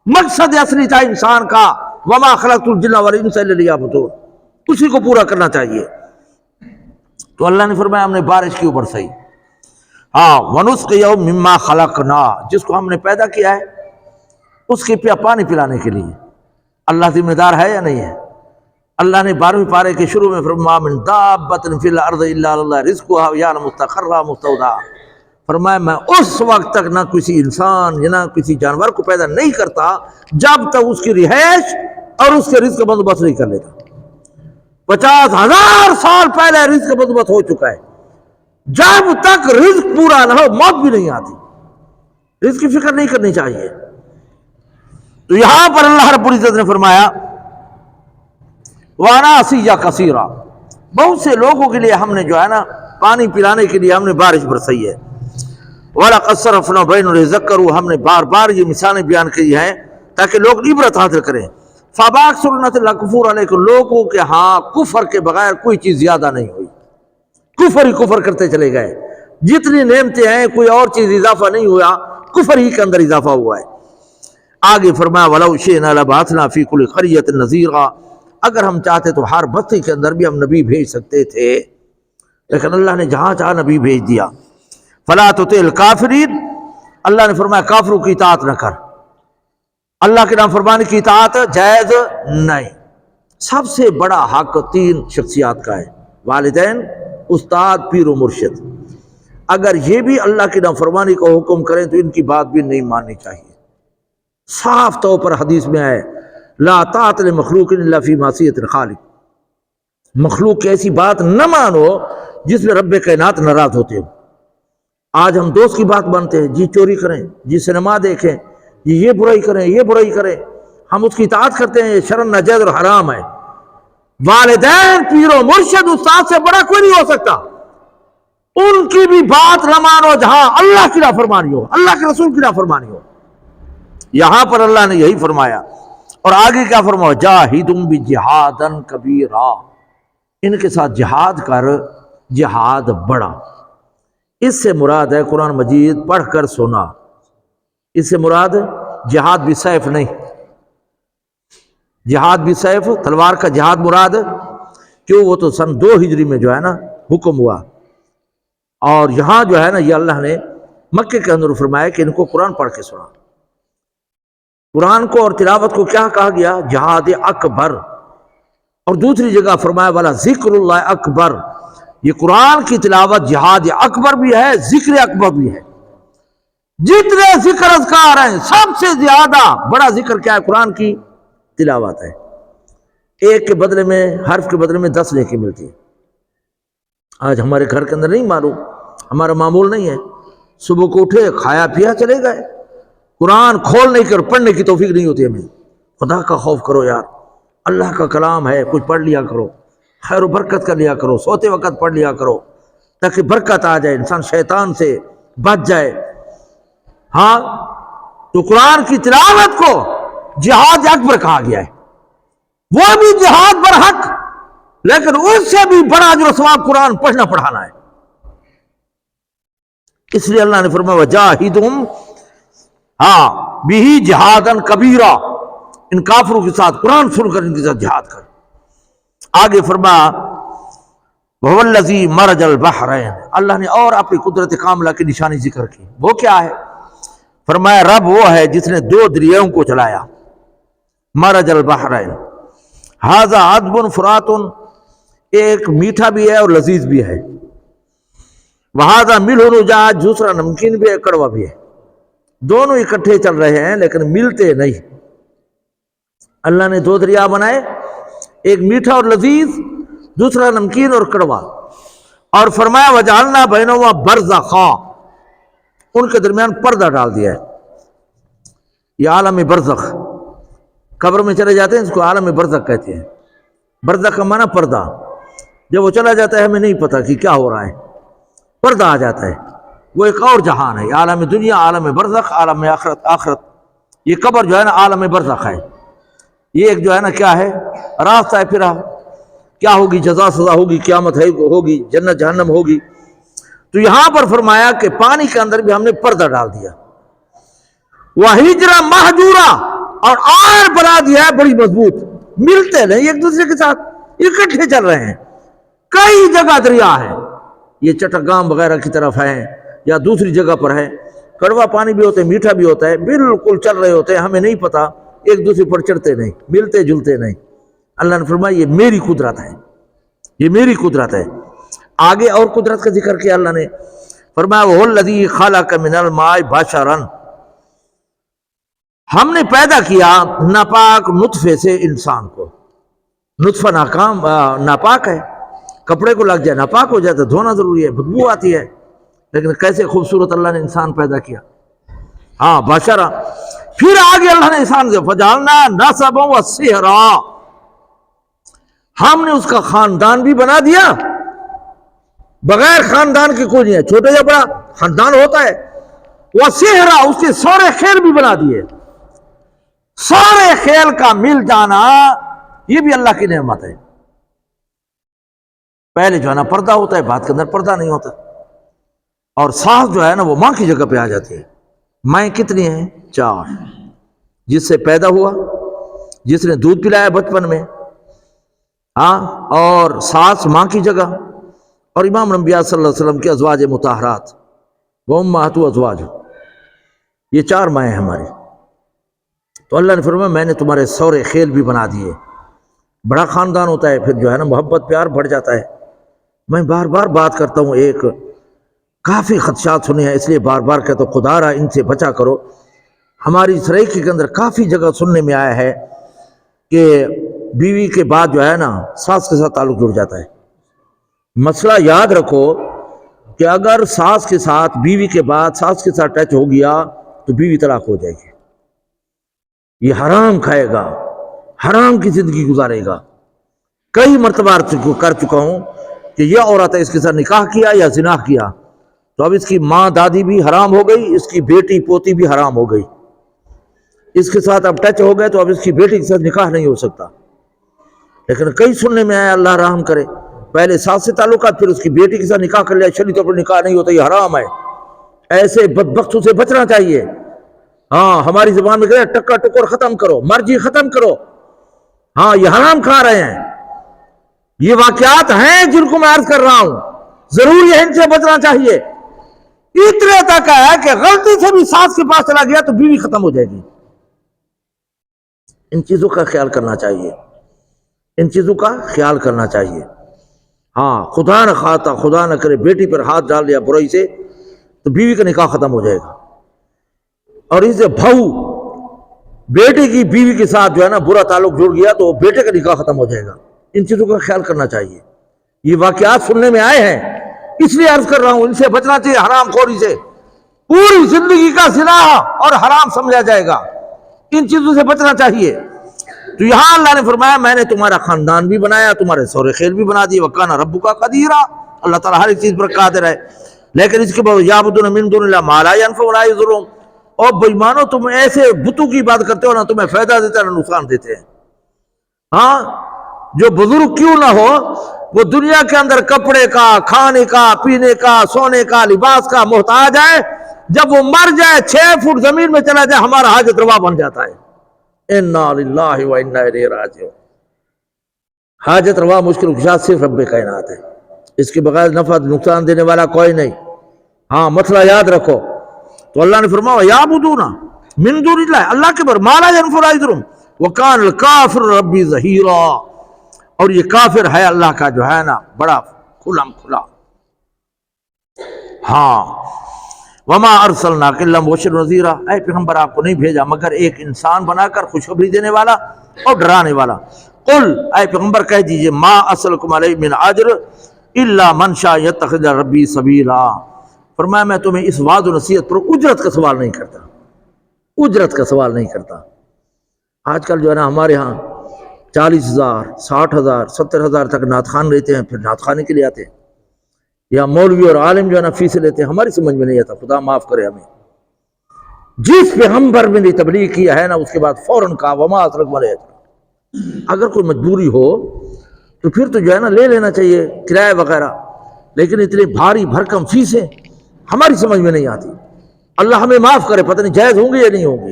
S1: مقصد اصلی تھا انسان کا، وما خلقت الجن والانس الا لیعبدون، اسی کو پورا کرنا چاہیے۔ تو اللہ نے فرمایا ہم نے بارش کی اوپر صحیح، ہاں وَنُسْقِيَهُ مِمَّا خَلَقْنَا، جس کو ہم نے پیدا کیا ہے اس کے پانی پلانے کے لیے اللہ ذمہ دار ہے یا نہیں ہے؟ اللہ نے 12ویں پارے کے شروع میں فرمایا مِن دَابَّةٍ فِي الْأَرْضِ إِلَّا عَلَى اللَّهِ رِزْقُهَا وَيَعْلَمُ مُسْتَقَرَّهَا وَمُسْتَوْدَعَهَا، فرمایا میں اس وقت تک نہ کسی انسان یا نہ کسی جانور کو پیدا نہیں کرتا جب تک اس کی رہائش اور اس کے رزق کا بندوبست نہیں کر لیتا۔ 50,000 سال پہلے رزق کا بندوبست ہو چکا ہے، جب تک رزق پورا نہ ہو موت بھی نہیں آتی، رزق کی فکر نہیں کرنی چاہیے۔ تو یہاں پر اللہ رب العزت نے فرمایا وَأَنَاسِيَّ كَثِيرًا، بہت سے لوگوں کے لیے ہم نے جو ہے نا پانی پلانے کے لیے ہم نے بارش برسائی ہے۔ وَلَقَدْ صَرَفْنَا بَيْنَهُمْ لِيَذَّكَّرُوا، ہم نے بار بار یہ مثالیں بیان کی ہیں تاکہ لوگ عبرت حاصل کریں۔ فَأَبَىٰ أَكْثَرُ النَّاسِ إِلَّا كُفُورًا، لیکن لوگوں کے ہاں کفر کے بغیر کوئی چیز زیادہ نہیں ہوئی، کفر ہی کفر کرتے چلے گئے، جتنی نعمتیں ہیں کوئی اور چیز اضافہ نہیں ہوا، کفر ہی کے اندر اضافہ ہوا ہے۔ آگے فرمایا وَلَوْ شِئْنَا لَبَعَثْنَا فِي كُلِّ قَرْيَةٍ نَذِيرًا، اگر ہم چاہتے تو ہر بستی کے اندر بھی ہم نبی بھیج سکتے تھے، لیکن اللہ نے جہاں چاہا نبی بھیج دیا۔ فَلَا تُطِعِ الْكَافِرِينَ، اللہ نے فرمایا کافروں کی اطاعت نہ کر، اللہ کے نافرمانی کی اطاعت جائز نہیں۔ سب سے بڑا حق 3 شخصیات کا ہے، والدین، استاد، پیر و مرشد۔ اگر یہ بھی اللہ کی نافرمانی کو حکم کریں تو ان کی بات بھی نہیں ماننی چاہیے۔ صاف طور پر حدیث میں ہے لا طاعت لمخلوق الا فی معصیۃ الخالق، مخلوق کی ایسی بات نہ مانو جس میں رب کائنات ناراض ہوتے ہو۔ آج ہم دوست کی بات مانتے ہیں، جی چوری کریں، جی سنیما دیکھیں، جی یہ برائی کریں، یہ برائی کریں، ہم اس کی اطاعت کرتے ہیں، یہ شرعاً ناجائز اور حرام ہے۔ والدین، پیر و مرشد، استاد سے بڑا کوئی نہیں ہو سکتا، ان کی بھی بات نہ مانو جہاں اللہ کی نافرمانی ہو، اللہ کے رسول کی نافرمانی ہو۔ یہاں پر اللہ نے یہی فرمایا، اور آگے کیا فرمایا جاہدوا بجہادا کبیرا، ان کے ساتھ جہاد کر، جہاد بڑا۔ اس سے مراد ہے قرآن مجید پڑھ کر سنا، اس سے مراد جہاد بھی سیف نہیں، جہاد بھی سیف تلوار کا جہاد مراد، کیوں وہ تو سن 2 ہجری میں جو ہے نا حکم ہوا، اور یہاں جو ہے نا یہ اللہ نے مکے کے اندر فرمایا کہ ان کو قرآن پڑھ کے سنا۔ قرآن کو اور تلاوت کو کیا کہا گیا؟ جہاد اکبر۔ اور دوسری جگہ فرمایا والا ذکر اللہ اکبر، یہ قرآن کی تلاوت جہاد اکبر بھی ہے، ذکر اکبر بھی ہے۔ جتنے ذکر اذکار ہیں سب سے زیادہ بڑا ذکر کیا ہے؟ قرآن کی تلاوت ہے۔ ایک کے بدلے میں، حرف کے بدلے میں 10 نیکی ملتی ہے۔ آج ہمارے گھر کے اندر نہیں معلوم، ہمارا معمول نہیں ہے، صبح کو اٹھے کھایا پیا چلے گئے، قرآن کھولنے کی اور پڑھنے کی توفیق نہیں ہوتی ہمیں۔ خدا کا خوف کرو یار، اللہ کا کلام ہے، کچھ پڑھ لیا کرو، خیر و برکت کر لیا کرو، سوتے وقت پڑھ لیا کرو تاکہ برکت آ جائے، انسان شیطان سے بچ جائے۔ ہاں تو قرآن کی تلاوت کو جہاد اکبر کہا گیا ہے، وہ بھی جہاد برحق، لیکن اس سے بھی بڑا اجر و ثواب قرآن پڑھنا پڑھانا ہے۔ اس لیے اللہ نے فرمایا وجاہدہم بِہِ جہادًا کبیرا، ان کافروں کے ساتھ قرآن سن کر ان کے ساتھ جہاد کر۔ آگے فرمایا وَهُوَ الَّذِي مَرَجَ الْبَحْرَيْنِ، اللہ نے اور اپنی قدرت کاملہ کی نشانی ذکر کی، وہ کیا ہے؟ فرمایا رب وہ ہے جس نے 2 دریاؤں کو چلایا، مرج البحرین، ھذا عذب فرات، ایک میٹھا بھی ہے اور لذیذ بھی ہے، وھذا ملح اجاج، دوسرا نمکین بھی ہے، کڑوا بھی ہے، دونوں اکٹھے چل رہے ہیں لیکن ملتے نہیں۔ اللہ نے 2 دریا بنائے، ایک میٹھا اور لذیذ، دوسرا نمکین اور کڑوا، اور فرمایا وجعلنا بینہما برزخا، ان کے درمیان پردہ ڈال دیا ہے۔ یہ عالم برزخ، قبر میں چلے جاتے ہیں اس کو عالم برزخ کہتے ہیں۔ برزخ کا معنی پردہ، جب وہ چلا جاتا ہے ہمیں نہیں پتا کہ کیا ہو رہا ہے، پردہ آ جاتا ہے، وہ ایک اور جہان ہے، عالم دنیا، عالم برزخ، عالم آخرت۔ یہ قبر جو ہے نا عالم برزخ ہے، یہ ایک جو ہے نا کیا ہے؟ راستہ ہے، پھر کیا ہوگی؟ جزا سزا ہوگی، قیامت ہے ہوگی، جنت جہنم ہوگی۔ تو یہاں پر فرمایا کہ پانی کے اندر بھی ہم نے پردہ ڈال دیا، وَحِجْرًا مَحْجُورًا، اور آر بنا دیا ہے بڑی مضبوط، ملتے نہیں ایک دوسرے کے ساتھ، اکٹھے چل رہے ہیں۔ کئی جگہ دریا ہے، یہ چٹاگام وغیرہ کی طرف ہے یا دوسری جگہ پر ہے، کڑوا پانی بھی ہوتا ہے، میٹھا بھی ہوتا ہے، بالکل چل رہے ہوتے ہیں، ہمیں نہیں پتا، ایک دوسرے پر چڑھتے نہیں، ملتے جلتے نہیں۔ اللہ نے فرمایا یہ میری قدرت ہے، یہ میری قدرت ہے۔ آگے اور قدرت کا ذکر کیا اللہ نے، فرمایا وَهُوَ الَّذِي خَلَقَ مِنَ الْمَاءِ بَشَرًا، ہم نے پیدا کیا ناپاک نطفے سے انسان کو۔ نطفہ ناپاک ہے، کپڑے کو لگ جائے ناپاک ہو جاتا ہے، دھونا ضروری ہے، بدبو آتی ہے، لیکن کیسے خوبصورت اللہ نے انسان پیدا کیا۔ ہاں بشرا، پھر آگے اللہ نے انسان سے فجعلنا نسبا وسحرا، ہم نے اس کا خاندان بھی بنا دیا، بغیر خاندان کے کوئی نہیں ہے، چھوٹا یا بڑا خاندان ہوتا ہے، وسحرا، اس کے سورے خیل بھی بنا دیے۔ سارے خیل کا مل جانا یہ بھی اللہ کی نعمت ہے۔ پہلے جو ہے نا پردہ ہوتا ہے، بات کے اندر پردہ نہیں ہوتا، اور سانس جو ہے نا وہ ماں کی جگہ پہ آ جاتی ہے۔ مائیں کتنی ہیں؟ 4، جس سے پیدا ہوا، جس نے دودھ پلایا بچپن میں، ہاں، اور سانس ماں کی جگہ، اور امام الانبیاء صلی اللہ علیہ وسلم کے ازواج مطہرات، وہ امہات ازواج، یہ 4 مائیں ہیں ہماری۔ تو اللہ نے فرمایا میں نے تمہارے سورے خیل بھی بنا دیے۔ بڑا خاندان ہوتا ہے پھر جو ہے نا محبت پیار بڑھ جاتا ہے۔ میں بار بار بات کرتا ہوں، ایک کافی خدشات سنے ہیں، اس لیے بار بار کہتا ہوں خدا را ان سے بچا کرو۔ ہماری سرائکی کے اندر کافی جگہ سننے میں آیا ہے کہ بیوی کے بعد جو ہے نا ساس کے ساتھ تعلق جڑ جاتا ہے۔ مسئلہ یاد رکھو کہ اگر ساس کے ساتھ بیوی کے بعد ساس کے ساتھ ٹچ ہو گیا تو بیوی طلاق ہو جائے گی، یہ حرام کھائے گا، حرام کی زندگی گزارے گا۔ کئی مرتبہ کر چکا ہوں کہ یہ عورت ہے، اس کے ساتھ نکاح کیا یا زنا کیا تو اب اس کی ماں دادی بھی حرام ہو گئی، اس کی بیٹی پوتی بھی حرام ہو گئی۔ اس کے ساتھ اب ٹچ ہو گئے تو اب اس کی بیٹی کے ساتھ نکاح نہیں ہو سکتا۔ لیکن کئی سننے میں آیا، اللہ رحم کرے، پہلے ساس سے تعلقات، پھر اس کی بیٹی کے ساتھ نکاح کر لیا، شرعی طور پر نکاح نہیں ہوتا، یہ حرام ہے۔ ایسے بدبختوں سے بچنا چاہیے۔ ہاں، ہماری زبان میں کہتے ہیں ٹکا ٹکر ختم کرو، مرجی ختم کرو۔ ہاں، یہ حرام کھا رہے ہیں۔ یہ واقعات ہیں جن کو میں عرض کر رہا ہوں، ضروری ہے ان سے بچنا چاہیے۔ اتنے تک ہے کہ غلطی سے بھی ساس کے پاس چلا گیا تو بیوی ختم ہو جائے گی۔ ان چیزوں کا خیال کرنا چاہیے، ان چیزوں کا خیال کرنا چاہیے۔ ہاں، خدا نہ خواستہ، خدا نہ کرے بیٹی پر ہاتھ ڈال دیا برائی سے تو بیوی کا نکاح ختم ہو جائے گا۔ اور اس سے بہو بیٹے کی بیوی کے ساتھ جو ہے نا برا تعلق جڑ گیا تو بیٹے کا نکاح ختم ہو جائے گا۔ ان چیزوں کا خیال کرنا چاہیے۔ یہ واقعات سننے میں آئے ہیں، اس لیے عرض کر رہا ہوں، ان سے بچنا چاہیے، حرام خوری سے۔ پوری زندگی کا زنا اور حرام سمجھا جائے گا، ان چیزوں سے بچنا چاہیے۔ تو یہاں اللہ نے فرمایا میں نے تمہارا خاندان بھی بنایا، تمہارے سورے خیل بھی بنا دیے، وَكَانَ رَبُّكَ قَدِيرًا، اللہ تعالیٰ ہر ایک چیز پر قادر ہے۔ لیکن اس کے بعد يَعْبُدُونَ مِن دُونِ اللَّهِ مَا لَا يَنفَعُ وَلَا يَضُرُّ، اور بےایمانو تم ایسے بتوں کی بات کرتے ہو، نہ تمہیں فائدہ دیتے ہیں نہ نقصان دیتے ہیں۔ ہاں، جو بزرگ کیوں نہ ہو، وہ دنیا کے اندر کپڑے کا، کھانے کا، پینے کا، سونے کا، لباس کا محتاج ہے، جب وہ مر جائے 6 فٹ زمین میں چلا جائے ہمارا حاجت روا بن جاتا ہے۔ اِنَّا لِلَّهِ وَإِنَّا إِلَيْهِ رَاجِعُونَ۔ حاجت روا مشکل کشا صرف رب کائنات ہے، اس کے بغیر نفع نقصان دینے والا کوئی نہیں۔ ہاں، مسئلہ یاد رکھو۔ تو اللہ نے فرمایا یعبدون من دون اللہ، اللہ کے بر ما لا ينفع ولا يضر، وکان الکافر ربی ظہیرا، اور یہ کافر ہے اللہ کا جو ہے نا بڑا کھلم کھلا۔ ہاں، وما ارسلناک الا مبشرا ونذیرا، اے پیغمبر آپ کو نہیں بھیجا مگر ایک انسان بنا کر خوشخبری دینے والا اور ڈرانے والا۔ قل، اے پیغمبر کہہ دیجئے، ما اسألکم علیہ من اجر الا من شاء یتخذ ربی سبیلا، فرمایا میں تمہیں اس وعظ و نصیحت پر اجرت کا سوال نہیں کرتا، اجرت کا سوال نہیں کرتا۔ آج کل جو ہے نا ہمارے ہاں 40,000 60,000 70,000 تک نعت خوان لیتے ہیں، پھر نعت خوانے کے لیے آتے ہیں، یا مولوی اور عالم جو ہے نا فیس لیتے ہیں، ہماری سمجھ میں نہیں آتا، خدا معاف کرے ہمیں۔ جس پیغمبر میں نے تبلیغ کیا ہے نا اس کے بعد فوراً کہا وما اسألکم علیہ اجر، اگر کوئی مجبوری ہو تو پھر تو جو ہے نا لے لینا چاہیے کرایہ وغیرہ، لیکن اتنی بھاری بھرکم فیسیں ہماری سمجھ میں نہیں آتی. اللہ ہمیں معاف کرے، پتہ نہیں جائز ہوں گے یا نہیں ہوں گے.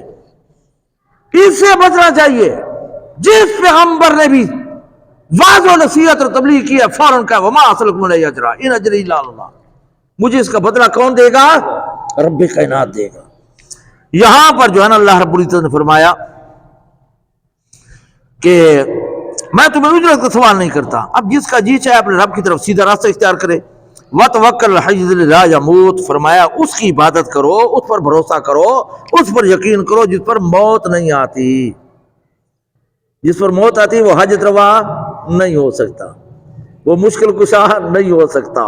S1: اس سے بچنا چاہیے. جس پیغمبر نے بھی واضح نصیحت اور تبلیغ کی ہے فوراً کہا وما اسألکم علیہ اجرا ان اجری الا علی اللہ، مجھے اس کا بدلہ کون دے گا؟ رب کائنات دے گا. یہاں پر جو ہے نا اللہ رب العزت نے فرمایا کہ میں تمہیں اجرت کا سوال نہیں کرتا. اب جس کا جی چاہے اپنے رب کی طرف سیدھا راستہ اختیار کرے. وَتَوَكَّلْ عَلَى الْحَيِّ الَّذِي لَا يَمُوتُ، فرمایا اس کی عبادت کرو، اس پر بھروسہ کرو، اس پر یقین کرو جس پر موت نہیں آتی. جس پر موت آتی وہ حاجت روا نہیں ہو سکتا، وہ مشکل کشا نہیں ہو سکتا.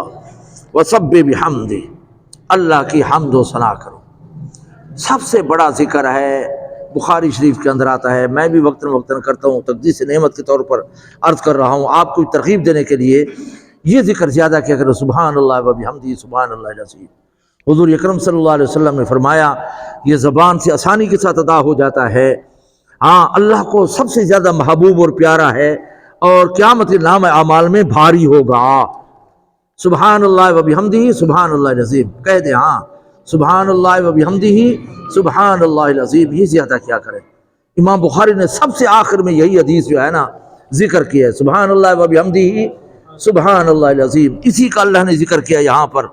S1: وَسَبِّحْ بِحَمْدِهِ، اللہ کی حمد و ثنا کرو. سب سے بڑا ذکر ہے، بخاری شریف کے اندر آتا ہے، میں بھی وقتاً وقتاً کرتا ہوں، تقدیس نعمت کے طور پر عرض کر رہا ہوں آپ کو ترغیب دینے کے لیے. یہ ذکر زیادہ کیا کرو، سبحان اللہ و بحمدہ سبحان اللہ العظیم. حضور اکرم صلی اللہ علیہ وسلم نے فرمایا یہ زبان سے آسانی کے ساتھ ادا ہو جاتا ہے. ہاں اللہ کو سب سے زیادہ محبوب اور پیارا ہے، اور قیامت کے نام اعمال میں بھاری ہوگا. سبحان اللہ و بحمدہ سبحان اللہ العظیم کہہ دیں. ہاں سبحان اللہ و بحمدہ سبحان اللہ العظیم، یہ زیادہ کیا کریں. امام بخاری نے سب سے آخر میں یہی حدیث جو ہے نا ذکر کیا ہے، سبحان اللہ و بحمدہ سبحان اللہ العظیم. اسی کا اللہ نے ذکر کیا یہاں پر.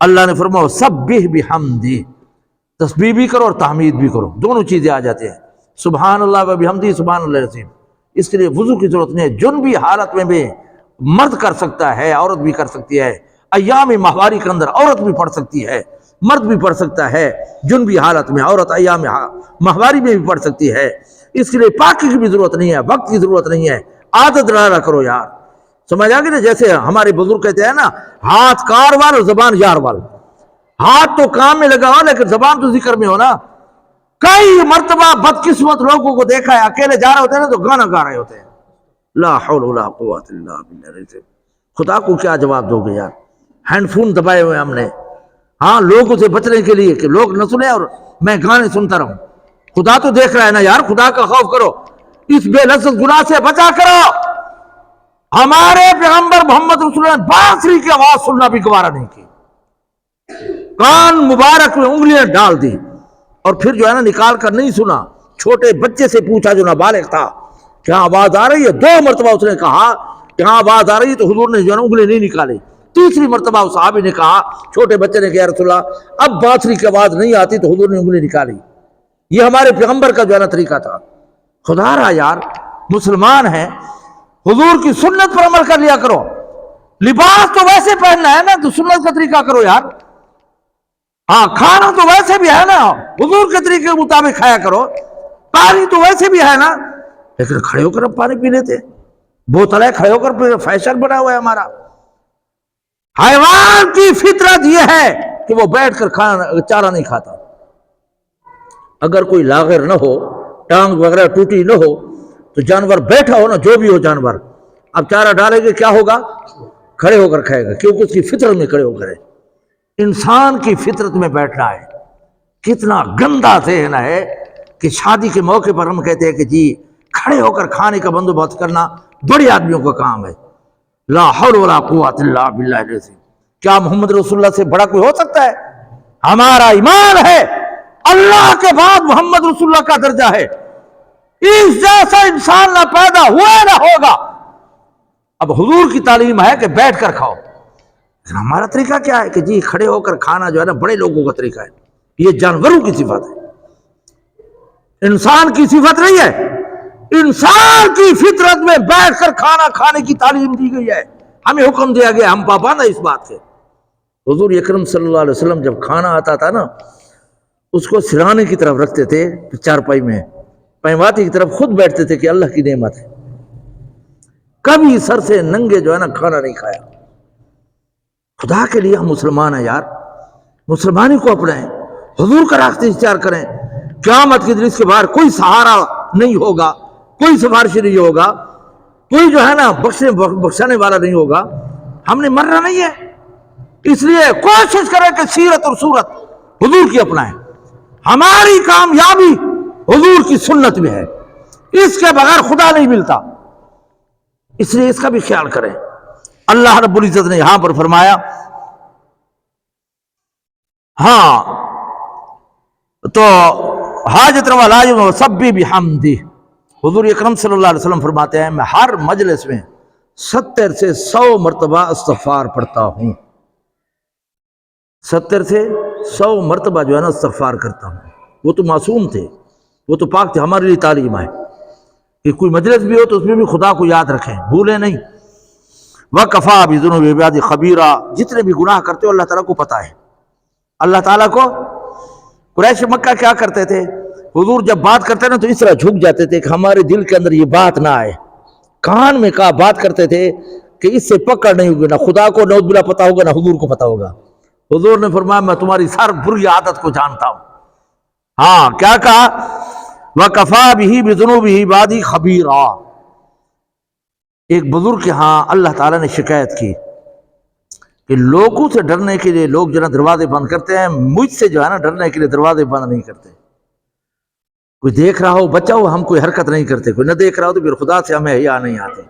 S1: اللہ نے فرمایا سبح بحمدہ، تسبیح بھی کرو اور تحمید بھی کرو، دونوں چیزیں آ جاتے ہیں. سبحان اللہ و بحمدہ سبحان اللہ العظیم. اس کے لیے وضو کی ضرورت نہیں ہے، جنبی حالت میں بھی مرد کر سکتا ہے، عورت بھی کر سکتی ہے. ایام ماہواری کے اندر عورت بھی پڑھ سکتی ہے، مرد بھی پڑھ سکتا ہے جنبی حالت میں. عورت ایام ماہواری میں بھی پڑھ سکتی ہے. اس کے لیے پاکی کی بھی ضرورت نہیں ہے، وقت کی ضرورت نہیں ہے. عادت ڈالا کرو یار، سمجھ آ گئی نا. جیسے ہمارے بزرگ کہتے ہیں نا ہاتھ کار وال اور زبان یار وال. ہاتھ تو کام میں لگا ہو لیکن زبان تو ذکر میں ہو نا. کئی مرتبہ بدقسمت لوگوں کو دیکھا ہے اکیلے جا رہے ہوتے ہیں نا تو گانا گا رہے ہوتے ہیں. لا حول ولا قوت الا باللہ. خدا کو کیا جواب دو گے یار؟ ہینڈ فون دبائے ہوئے ہم نے، ہاں لوگوں سے بچنے کے لیے کہ لوگ نہ سنیں اور میں گانے سنتا رہوں. خدا تو دیکھ رہا ہے نا یار، خدا کا خوف کرو، اس بے لذت گناہ سے بچا کرو. ہمارے پیغمبر محمد رسول اللہ نے بانسری کی آواز سننا بھی گوارا نہیں کی، کان مبارک میں انگلیاں ڈال دی اور پھر جو ہے نا نکال کر نہیں سنا. چھوٹے بچے سے پوچھا جو نابالغ تھا کیا آواز آ رہی ہے، 2 مرتبہ اس نے کہا کہاں آواز آ رہی ہے تو حضور نے جو ہے نا انگلی نہیں نکالی. تیسری مرتبہ اس صحابی نے کہا، چھوٹے بچے نے کہا یا رسول اللہ اب بانسری کی آواز نہیں آتی تو حضور نے انگلی نکالی. یہ ہمارے پیغمبر کا جو ہے نا طریقہ تھا. خدا را یار مسلمان ہیں، حضور کی سنت پر عمل کر لیا کرو. لباس تو ویسے پہننا ہے نا تو سنت کا طریقہ کرو یار. ہاں کھانا تو ویسے بھی ہے نا، حضور کے طریقے کے مطابق کھایا کرو. پانی تو ویسے بھی ہے نا، لیکن کھڑے ہو کر اب پانی پی لیتے، بوتل ہے کھڑے ہو کر پی، فیشن بنا ہوا ہے ہمارا. حیوان کی فطرت یہ ہے کہ وہ بیٹھ کر کھانا چارہ نہیں کھاتا. اگر کوئی لاغر نہ ہو، ٹانگ وغیرہ ٹوٹی نہ ہو تو جانور بیٹھا ہو نا، جو بھی ہو جانور، اب چارہ ڈالے گے کیا ہوگا؟ کھڑے ہو کر کھائے گا، کیونکہ اس کی فطرت میں کھڑے ہو کر ہے. انسان کی فطرت میں بیٹھنا ہے. کتنا گندا ذہن ہے کہ شادی کے موقع پر ہم کہتے ہیں کہ جی کھڑے ہو کر کھانے کا بندوبست کرنا بڑے آدمیوں کا کام ہے. لا حول ولا قوت الا باللہ العظیم. کیا محمد رسول اللہ سے بڑا کوئی ہو سکتا ہے؟ ہمارا ایمان ہے اللہ کے بعد محمد رسول اللہ کا درجہ ہے. اس جیسا انسان نہ پیدا ہوا نہ ہوگا. اب حضور کی تعلیم ہے کہ بیٹھ کر کھاؤ، لیکن ہمارا طریقہ کیا ہے کہ جی کھڑے ہو کر کھانا جو ہے نا بڑے لوگوں کا طریقہ ہے. یہ جانوروں کی صفت ہے، انسان کی صفت نہیں ہے. انسان کی فطرت میں بیٹھ کر کھانا کھانے کی تعلیم دی گئی ہے، ہمیں حکم دیا گیا، ہم پابند ہیں اس بات کے. حضور اکرم صلی اللہ علیہ وسلم جب کھانا آتا تھا نا اس کو سرانے کی طرف رکھتے تھے، چارپائی میں پیماتی کی طرف خود بیٹھتے تھے کہ اللہ کی نعمت ہے. کبھی سر سے ننگے جو ہے نا کھانا نہیں کھایا. خدا کے لیے ہم مسلمان ہیں یار، مسلمانی کو اپنائیں، حضور کا راستہ اختیار کریں. قیامت کے دن اس کے باہر کوئی سہارا نہیں ہوگا، کوئی سفارش نہیں ہوگا، کوئی جو ہے نا بخشانے والا نہیں ہوگا. ہم نے مرنا نہیں ہے، اس لیے کوشش کریں کہ سیرت اور صورت حضور کی اپنائیں. ہماری کامیابی حضور کی سنت میں ہے، اس کے بغیر خدا نہیں ملتا. اس لیے اس کا بھی خیال کریں. اللہ رب العزت نے یہاں پر فرمایا ہاں تو حاجت روا لازم وسبح بحمدہ، حضور اکرم صلی اللہ علیہ وسلم فرماتے ہیں میں ہر مجلس میں 70 سے 100 مرتبہ استغفار پڑھتا ہوں، 70 سے 100 مرتبہ جو ہے نا استغفار کرتا ہوں۔ وہ تو معصوم تھے، وہ تو پاک تھے، ہمارے لیے تعلیم ہے کہ کوئی مجلس بھی ہو تو اس میں بھی خدا کو یاد رکھیں، بھولیں نہیں۔ وَكَفَىٰ بِذُنُوبِ عِبَادِهِ خَبِيرًا، جتنے بھی گناہ کرتے ہو اللہ تعالیٰ کو پتہ ہے، اللہ تعالیٰ کو۔ قریش مکہ کیا کرتے تھے؟ حضور جب بات کرتے نا تو اس طرح جھک جاتے تھے کہ ہمارے دل کے اندر یہ بات نہ آئے، کان میں کہا بات کرتے تھے کہ اس سے پکڑ نہیں ہوگی، نہ خدا کو نعوذ باللہ پتہ ہوگا نہ حضور کو پتہ ہوگا۔ حضور نے فرمایا میں تمہاری سر بری عادت کو جانتا ہوں۔ ہاں کیا کہا؟ وَكَفَىٰ بِهِ بِذُنُوبِ عِبَادِهِ خَبِيرًا۔ ایک بزرگ کے ہاں اللہ تعالیٰ نے شکایت کی کہ لوگوں سے ڈرنے کے لیے لوگ جو ہے دروازے بند کرتے ہیں، مجھ سے جو ہے نا ڈرنے کے لیے دروازے بند نہیں کرتے۔ کوئی دیکھ رہا ہو بچہ ہو ہم کوئی حرکت نہیں کرتے، کوئی نہ دیکھ رہا ہو تو پھر خدا سے ہمیں حیا نہیں آتے۔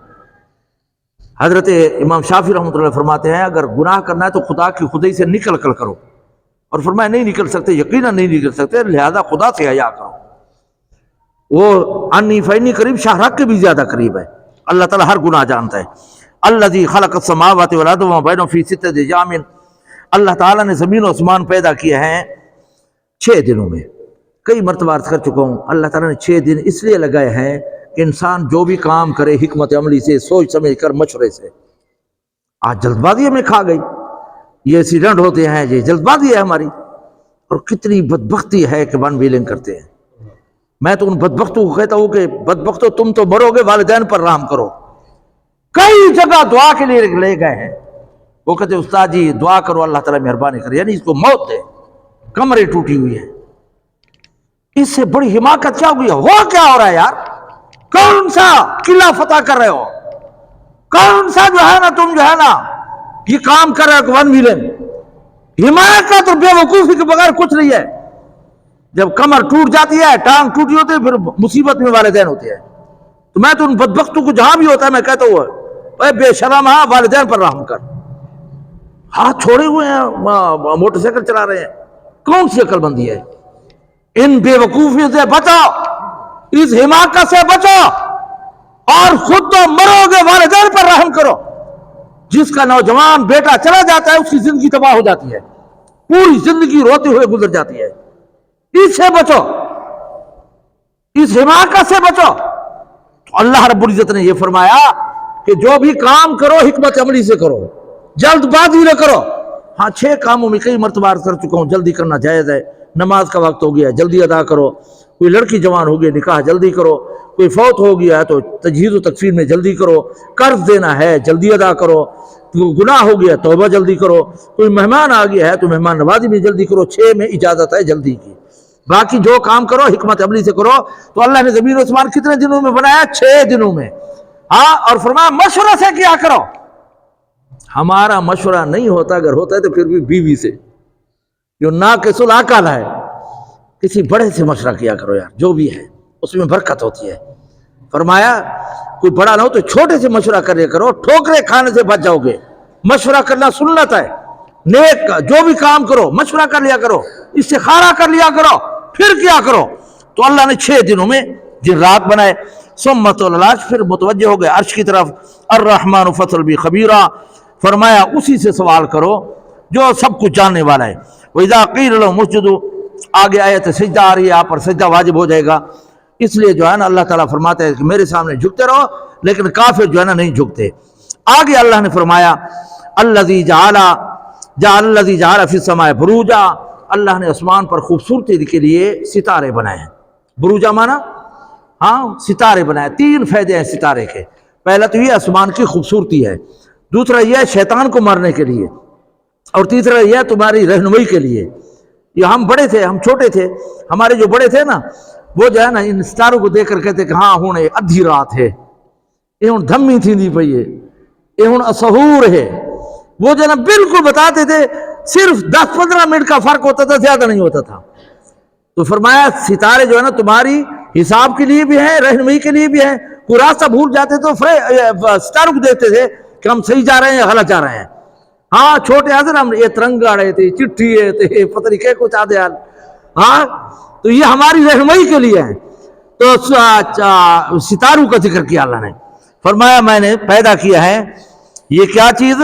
S1: حضرت امام شافعی رحمۃ اللہ فرماتے ہیں اگر گناہ کرنا ہے تو خدا کی خدائی سے نکل کر کرو، اور فرمایا نہیں نکل سکتے، یقیناً نہیں نکل سکتے، لہذا خدا سے حیا کرو۔ وہ انی فینی قریب شاہراہ کے بھی زیادہ قریب ہے، اللہ تعالیٰ ہر گناہ جانتا ہے۔ الذی خلق السماوات والارض وما بینہما فی ستۃ ایام، اللہ تعالیٰ نے زمین و آسمان پیدا کیے ہیں 6 دنوں میں۔ کئی مرتبہ عرض کر چکا ہوں اللہ تعالیٰ نے 6 دن اس لیے لگائے ہیں کہ انسان جو بھی کام کرے حکمت عملی سے، سوچ سمجھ کر، مشورے سے۔ آج جلد بازی ہمیں کھا گئی، یہ ایکسیڈنٹ ہوتے ہیں، یہ جلد بازی ہے ہماری، اور کتنی بدبختی ہے کہ ون ویلنگ کرتے ہیں۔ میں تو ان بدبختوں کو کہتا ہوں کہ بدبختوں تم تو مرو گے، والدین پر رحم کرو۔ کئی جگہ دعا کے لیے لے گئے ہیں، وہ کہتے استاد جی دعا کرو اللہ تعالیٰ مہربانی کرے، یعنی اس کو موت دے، کمریں ٹوٹی ہوئی ہے۔ اس سے بڑی حماقت کیا ہوگی؟ ہو کیا ہو رہا ہے یار؟ کون سا قلعہ فتح کر رہے ہو؟ کون سا جو ہے نا تم جو ہے نا یہ کام کر رہے ہو؟ ون ویلن حماقت اور بے وقوفی کے بغیر کچھ نہیں ہے۔ جب کمر ٹوٹ جاتی ہے، ٹانگ ٹوٹی ہوتی ہے، پھر مصیبت میں والدین ہوتے ہیں۔ تو میں تو ان بدبختوں کو جہاں بھی ہوتا ہے میں کہتا ہوں اے بے شرم، ہاں والدین پر رحم کر۔ ہاتھ چھوڑے ہوئے ہیں، موٹر سائیکل چلا رہے ہیں، کون سی عقل بندی ہے؟ ان بے وقوفیوں سے بچو، اس حماقت سے بچو، اور خود تو مرو گے، والدین پر رحم کرو۔ جس کا نوجوان بیٹا چلا جاتا ہے اس کی زندگی تباہ ہو جاتی ہے، پوری زندگی روتے ہوئے گزر جاتی ہے۔ اس سے بچو، اس حماقت سے بچو۔ تو اللہ رب العزت نے یہ فرمایا کہ جو بھی کام کرو حکمت عملی سے کرو، جلد بازی نہ کرو۔ ہاں 6 کاموں میں کئی مرتبہ عرض کر چکا ہوں جلدی کرنا جائز ہے۔ نماز کا وقت ہو گیا جلدی ادا کرو، کوئی لڑکی جوان ہو گئی نکاح جلدی کرو، کوئی فوت ہو گیا ہے تو تجہیز و تکفین میں جلدی کرو، قرض دینا ہے جلدی ادا کرو، گناہ ہو گیا توبہ جلدی کرو، کوئی مہمان آ گیا ہے تو مہمان نوازی میں جلدی کرو۔ 6 میں اجازت ہے جلدی کی، باقی جو کام کرو حکمت عملی سے کرو۔ تو اللہ نے زمین و آسمان کتنے دنوں میں بنایا؟ 6 دنوں میں۔ ہاں اور فرمایا مشورہ سے کیا کرو۔ ہمارا مشورہ نہیں ہوتا، اگر ہوتا ہے تو پھر بھی بیوی سے، جو ناقص العقل ہے، کسی بڑے سے مشورہ کیا کرو یار، جو بھی ہے اس میں برکت ہوتی ہے۔ فرمایا کوئی بڑا نہ ہو تو چھوٹے سے مشورہ کرے کرو، ٹھوکرے کھانے سے بچ جاؤ گے۔ مشورہ کرنا سنت ہے، نیک جو بھی کام کرو مشورہ کر لیا کرو، استخارہ کر لیا کرو، پھر کیا کرو۔ تو اللہ نے 6 دنوں میں دن رات بنائے۔ ثم العرش، پھر متوجہ ہو گئے عرش کی طرف۔ الرحمن فاسأل به خبیرا، فرمایا اسی سے سوال کرو جو سب کچھ جاننے والا ہے۔ وَإِذَا قِيلَ لَهُمُ اسْجُدُوا، آگے آیت سجدہ آ رہی ہے، آپ پر سجدہ واجب ہو جائے گا، اس لیے جو ہے نا اللہ تعالیٰ فرماتے ہیں کہ میرے سامنے جھکتے رہو، لیکن کافر جو ہے نا نہیں جھکتے۔ آگے اللہ نے فرمایا الذی جعل فی السماء بروجا، اللہ نے آسمان پر خوبصورتی کے لیے ستارے بنائے ہیں۔ بروجا مانا ہاں ستارے بنائے۔ 3 فائدے ہیں ستارے کے۔ پہلا تو یہ آسمان کی خوبصورتی ہے، دوسرا یہ شیطان کو مارنے کے لیے، اور تیسرا یہ تمہاری رہنمائی کے لیے۔ یہ ہم بڑے تھے، ہم چھوٹے تھے، ہمارے جو بڑے تھے نا وہ جو ہے نا ان ستاروں کو دیکھ کر کہتے کہ ہاں ہوں ادھی رات ہے، یہ ہوں دھمی تھی پئی ہے، یہ ہوں اسحور ہے۔ وہ جو ہے نا بالکل بتاتے تھے، صرف 10-15 منٹ کا فرق ہوتا تھا، زیادہ نہیں ہوتا تھا۔ تو فرمایا ستارے جو ہے نا تمہاری حساب کے لیے بھی ہیں، رہنمائی کے لیے بھی ہیں۔ کوئی راستہ بھول جاتے تو ستاروں کو دیکھتے تھے کہ ہم صحیح جا رہے ہیں یا غلط جا رہے ہیں. ہاں چھوٹے حضرت ہم یہ ترنگا رہے تھے، چٹھی تھے، پتہ نہیں کیا کچھ آدھے حال. ہاں تو یہ ہماری رہنمائی کے لیے ہے. تو ستاروں کا ذکر کیا اللہ نے، فرمایا میں نے پیدا کیا ہے یہ کیا چیز،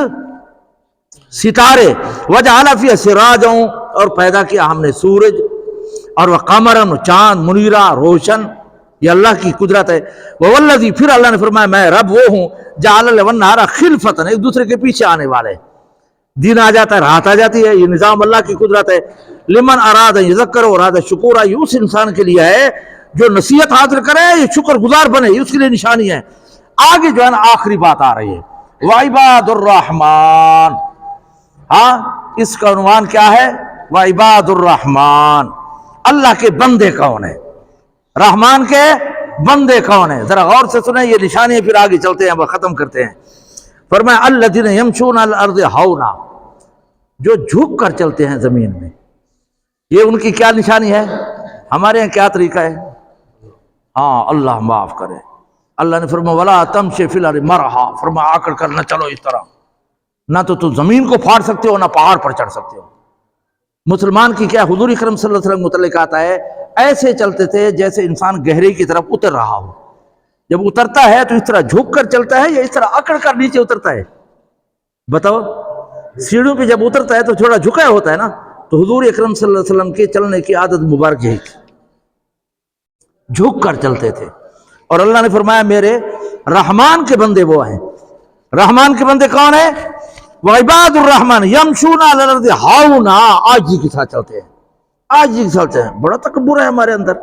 S1: ستارے. وجعل فیہا سراجا، اور پیدا کیا ہم نے سورج، اور وقمرا، چاند منیرا روشن. یہ اللہ کی قدرت ہے. والذی، پھر اللہ نے فرمایا میں رب وہ ہوں جعل اللیل والنہار خلفۃ، ایک دوسرے کے پیچھے آنے والے. دن آ جاتا ہے رات آ جاتی ہے، یہ نظام اللہ کی قدرت ہے. لمن اراد ان یذکر و اراد شکورا، یہ اس انسان کے لیے ہے جو نصیحت حاصل کرے، یہ شکر گزار بنے، یہ اس کے لیے نشانی ہے. آگے جو ہے نا آخری بات آ رہی ہے، وعباد الرحمن. ہاں اس کا عنوان کیا ہے، وعباد الرحمن. اللہ کے بندے کون ہیں، رحمان کے بندے کون ہیں، ذرا غور سے سنیں یہ نشانی ہے، پھر آگے چلتے ہیں، وہ ختم کرتے ہیں. فرمایا الذین یمشون علی الارض ہونا، جو جھک کر چلتے ہیں زمین میں. یہ ان کی کیا نشانی ہے، ہمارے یہاں کیا طریقہ ہے. ہاں اللہ معاف کرے، اللہ نے فرمایا ولا تمشی فی الارض مرحا، فرمایا آکڑ کر نہ چلو اس طرح، نہ تو زمین کو پھاڑ سکتے ہو نہ پہاڑ پر چڑھ سکتے ہو. مسلمان کی کیا، حضور اکرم صلی اللہ علیہ وسلم متعلق آتا ہے ایسے چلتے تھے جیسے انسان گہرے کی طرف اتر رہا ہو. جب اترتا ہے تو اس طرح جھک کر چلتا ہے یا اس طرح اکڑ کر نیچے اترتا ہے، بتاؤ. سیڑھیوں پہ جب اترتا ہے تو تھوڑا جھکا ہوتا ہے نا. تو حضور اکرم صلی اللہ علیہ وسلم کے چلنے کی عادت مبارک یہی تھی، جھک کر چلتے تھے. اور اللہ نے فرمایا میرے رحمان کے بندے وہ ہیں. رحمان کے بندے کون ہیں، وعباد الرحمن یمشون علی الارض ہونا، عاجزی کے ساتھ چلتے ہیں، عاجزی کے ساتھ چلتے ہیں. بڑا تکبر ہے ہمارے اندر،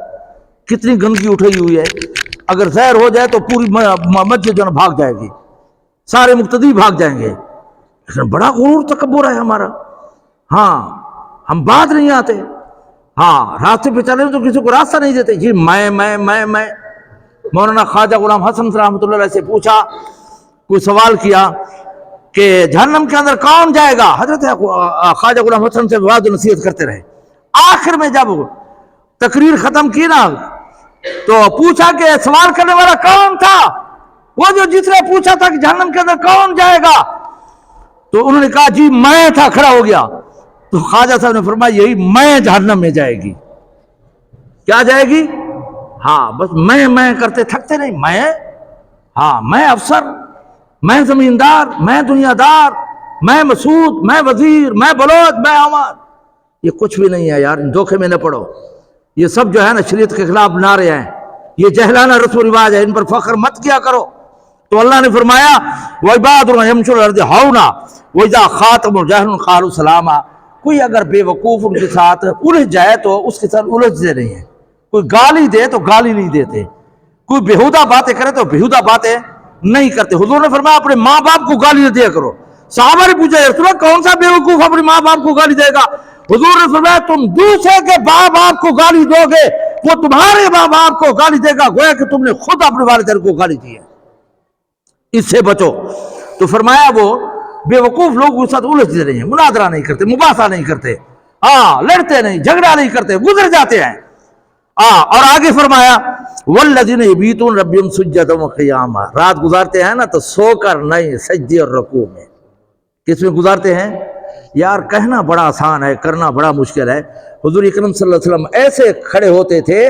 S1: کتنی گندگی اٹھائی ہوئی ہے. اگر زہر ہو جائے تو پوری مسجد جو بھاگ جائے گی، سارے مقتدی بھاگ جائیں گے. بڑا غرور تکبر ہے ہمارا. ہاں ہم بات نہیں آتے، ہاں راستے پہ چلے تو کسی کو راستہ نہیں دیتے. جی میں مولانا خواجہ غلام حسن رحمۃ اللہ علیہ سے پوچھا، کوئی سوال کیا کہ جہنم کے اندر کون جائے گا. حضرت خواجہ غلام حسن سے وعظ و نصیحت کرتے رہے. آخر میں جب تقریر ختم کی نا تو پوچھا کہ سوال کرنے والا کون تھا، وہ جو جس نے پوچھا تھا کہ جہنم کے اندر کون جائے گا. تو انہوں نے کہا جی میں تھا، کھڑا ہو گیا. تو خواجہ صاحب نے فرمایا یہی میں جہنم میں جائے گی. کیا جائے گی، ہاں بس میں کرتے تھکتے نہیں. ہاں میں افسر، میں زمیندار، میں دنیا دار، میں مسعود، میں وزیر، میں بلوچ، میں عوام. یہ کچھ بھی نہیں ہے یار، دھوکے میں نہ پڑو. یہ سب جو ہے نا شریعت کے خلاف نعرے ہیں، یہ جہلانہ رسم و رواج ہے، ان پر فخر مت کیا کرو. تو اللہ نے فرمایا وعباد یمشون علی الارض ہونا واذا خاطبهم الجاہلون قالوا سلاما. کوئی اگر بے وقوف ان کے ساتھ الجھ جائے تو اس کے ساتھ الجھتے نہیں ہیں. کوئی گالی دے تو گالی نہیں دیتے، کوئی بےہودہ باتیں کرے تو بےہودہ باتیں نہیں کرتے. حضور نے فرمایا اپنے ماں باپ کو گالی نہ دیا کرو. صحابہ نے پوچھا یا رسول اللہ کون سا بے وقوف اپنے ماں باپ کو گالی دے گا. حضور نے فرمایا تم دوسرے کے ماں باپ کو گالی دو گے، وہ تمہارے ماں باپ کو گالی دے گا، گویا کہ تم نے خود اپنے والدین کو گالی دی ہے، اس سے بچو. تو فرمایا وہ بے وقوف لوگ اس ساتھ الجھتے نہیں ہیں، مناظرہ نہیں کرتے، مباحثہ نہیں کرتے، لڑتے نہیں، جھگڑا نہیں کرتے، گزر جاتے ہیں. اور آگے فرمایا والذین یبیتون ربہم سجدا وقیاما. رات گزارتے ہیں نا تو سو کر نہیں، سجدے اور رکوع میں. کس میں گزارتے ہیں یار، کہنا بڑا آسان ہے، کرنا بڑا مشکل ہے. حضور اکرم صلی اللہ علیہ وسلم ایسے کھڑے ہوتے تھے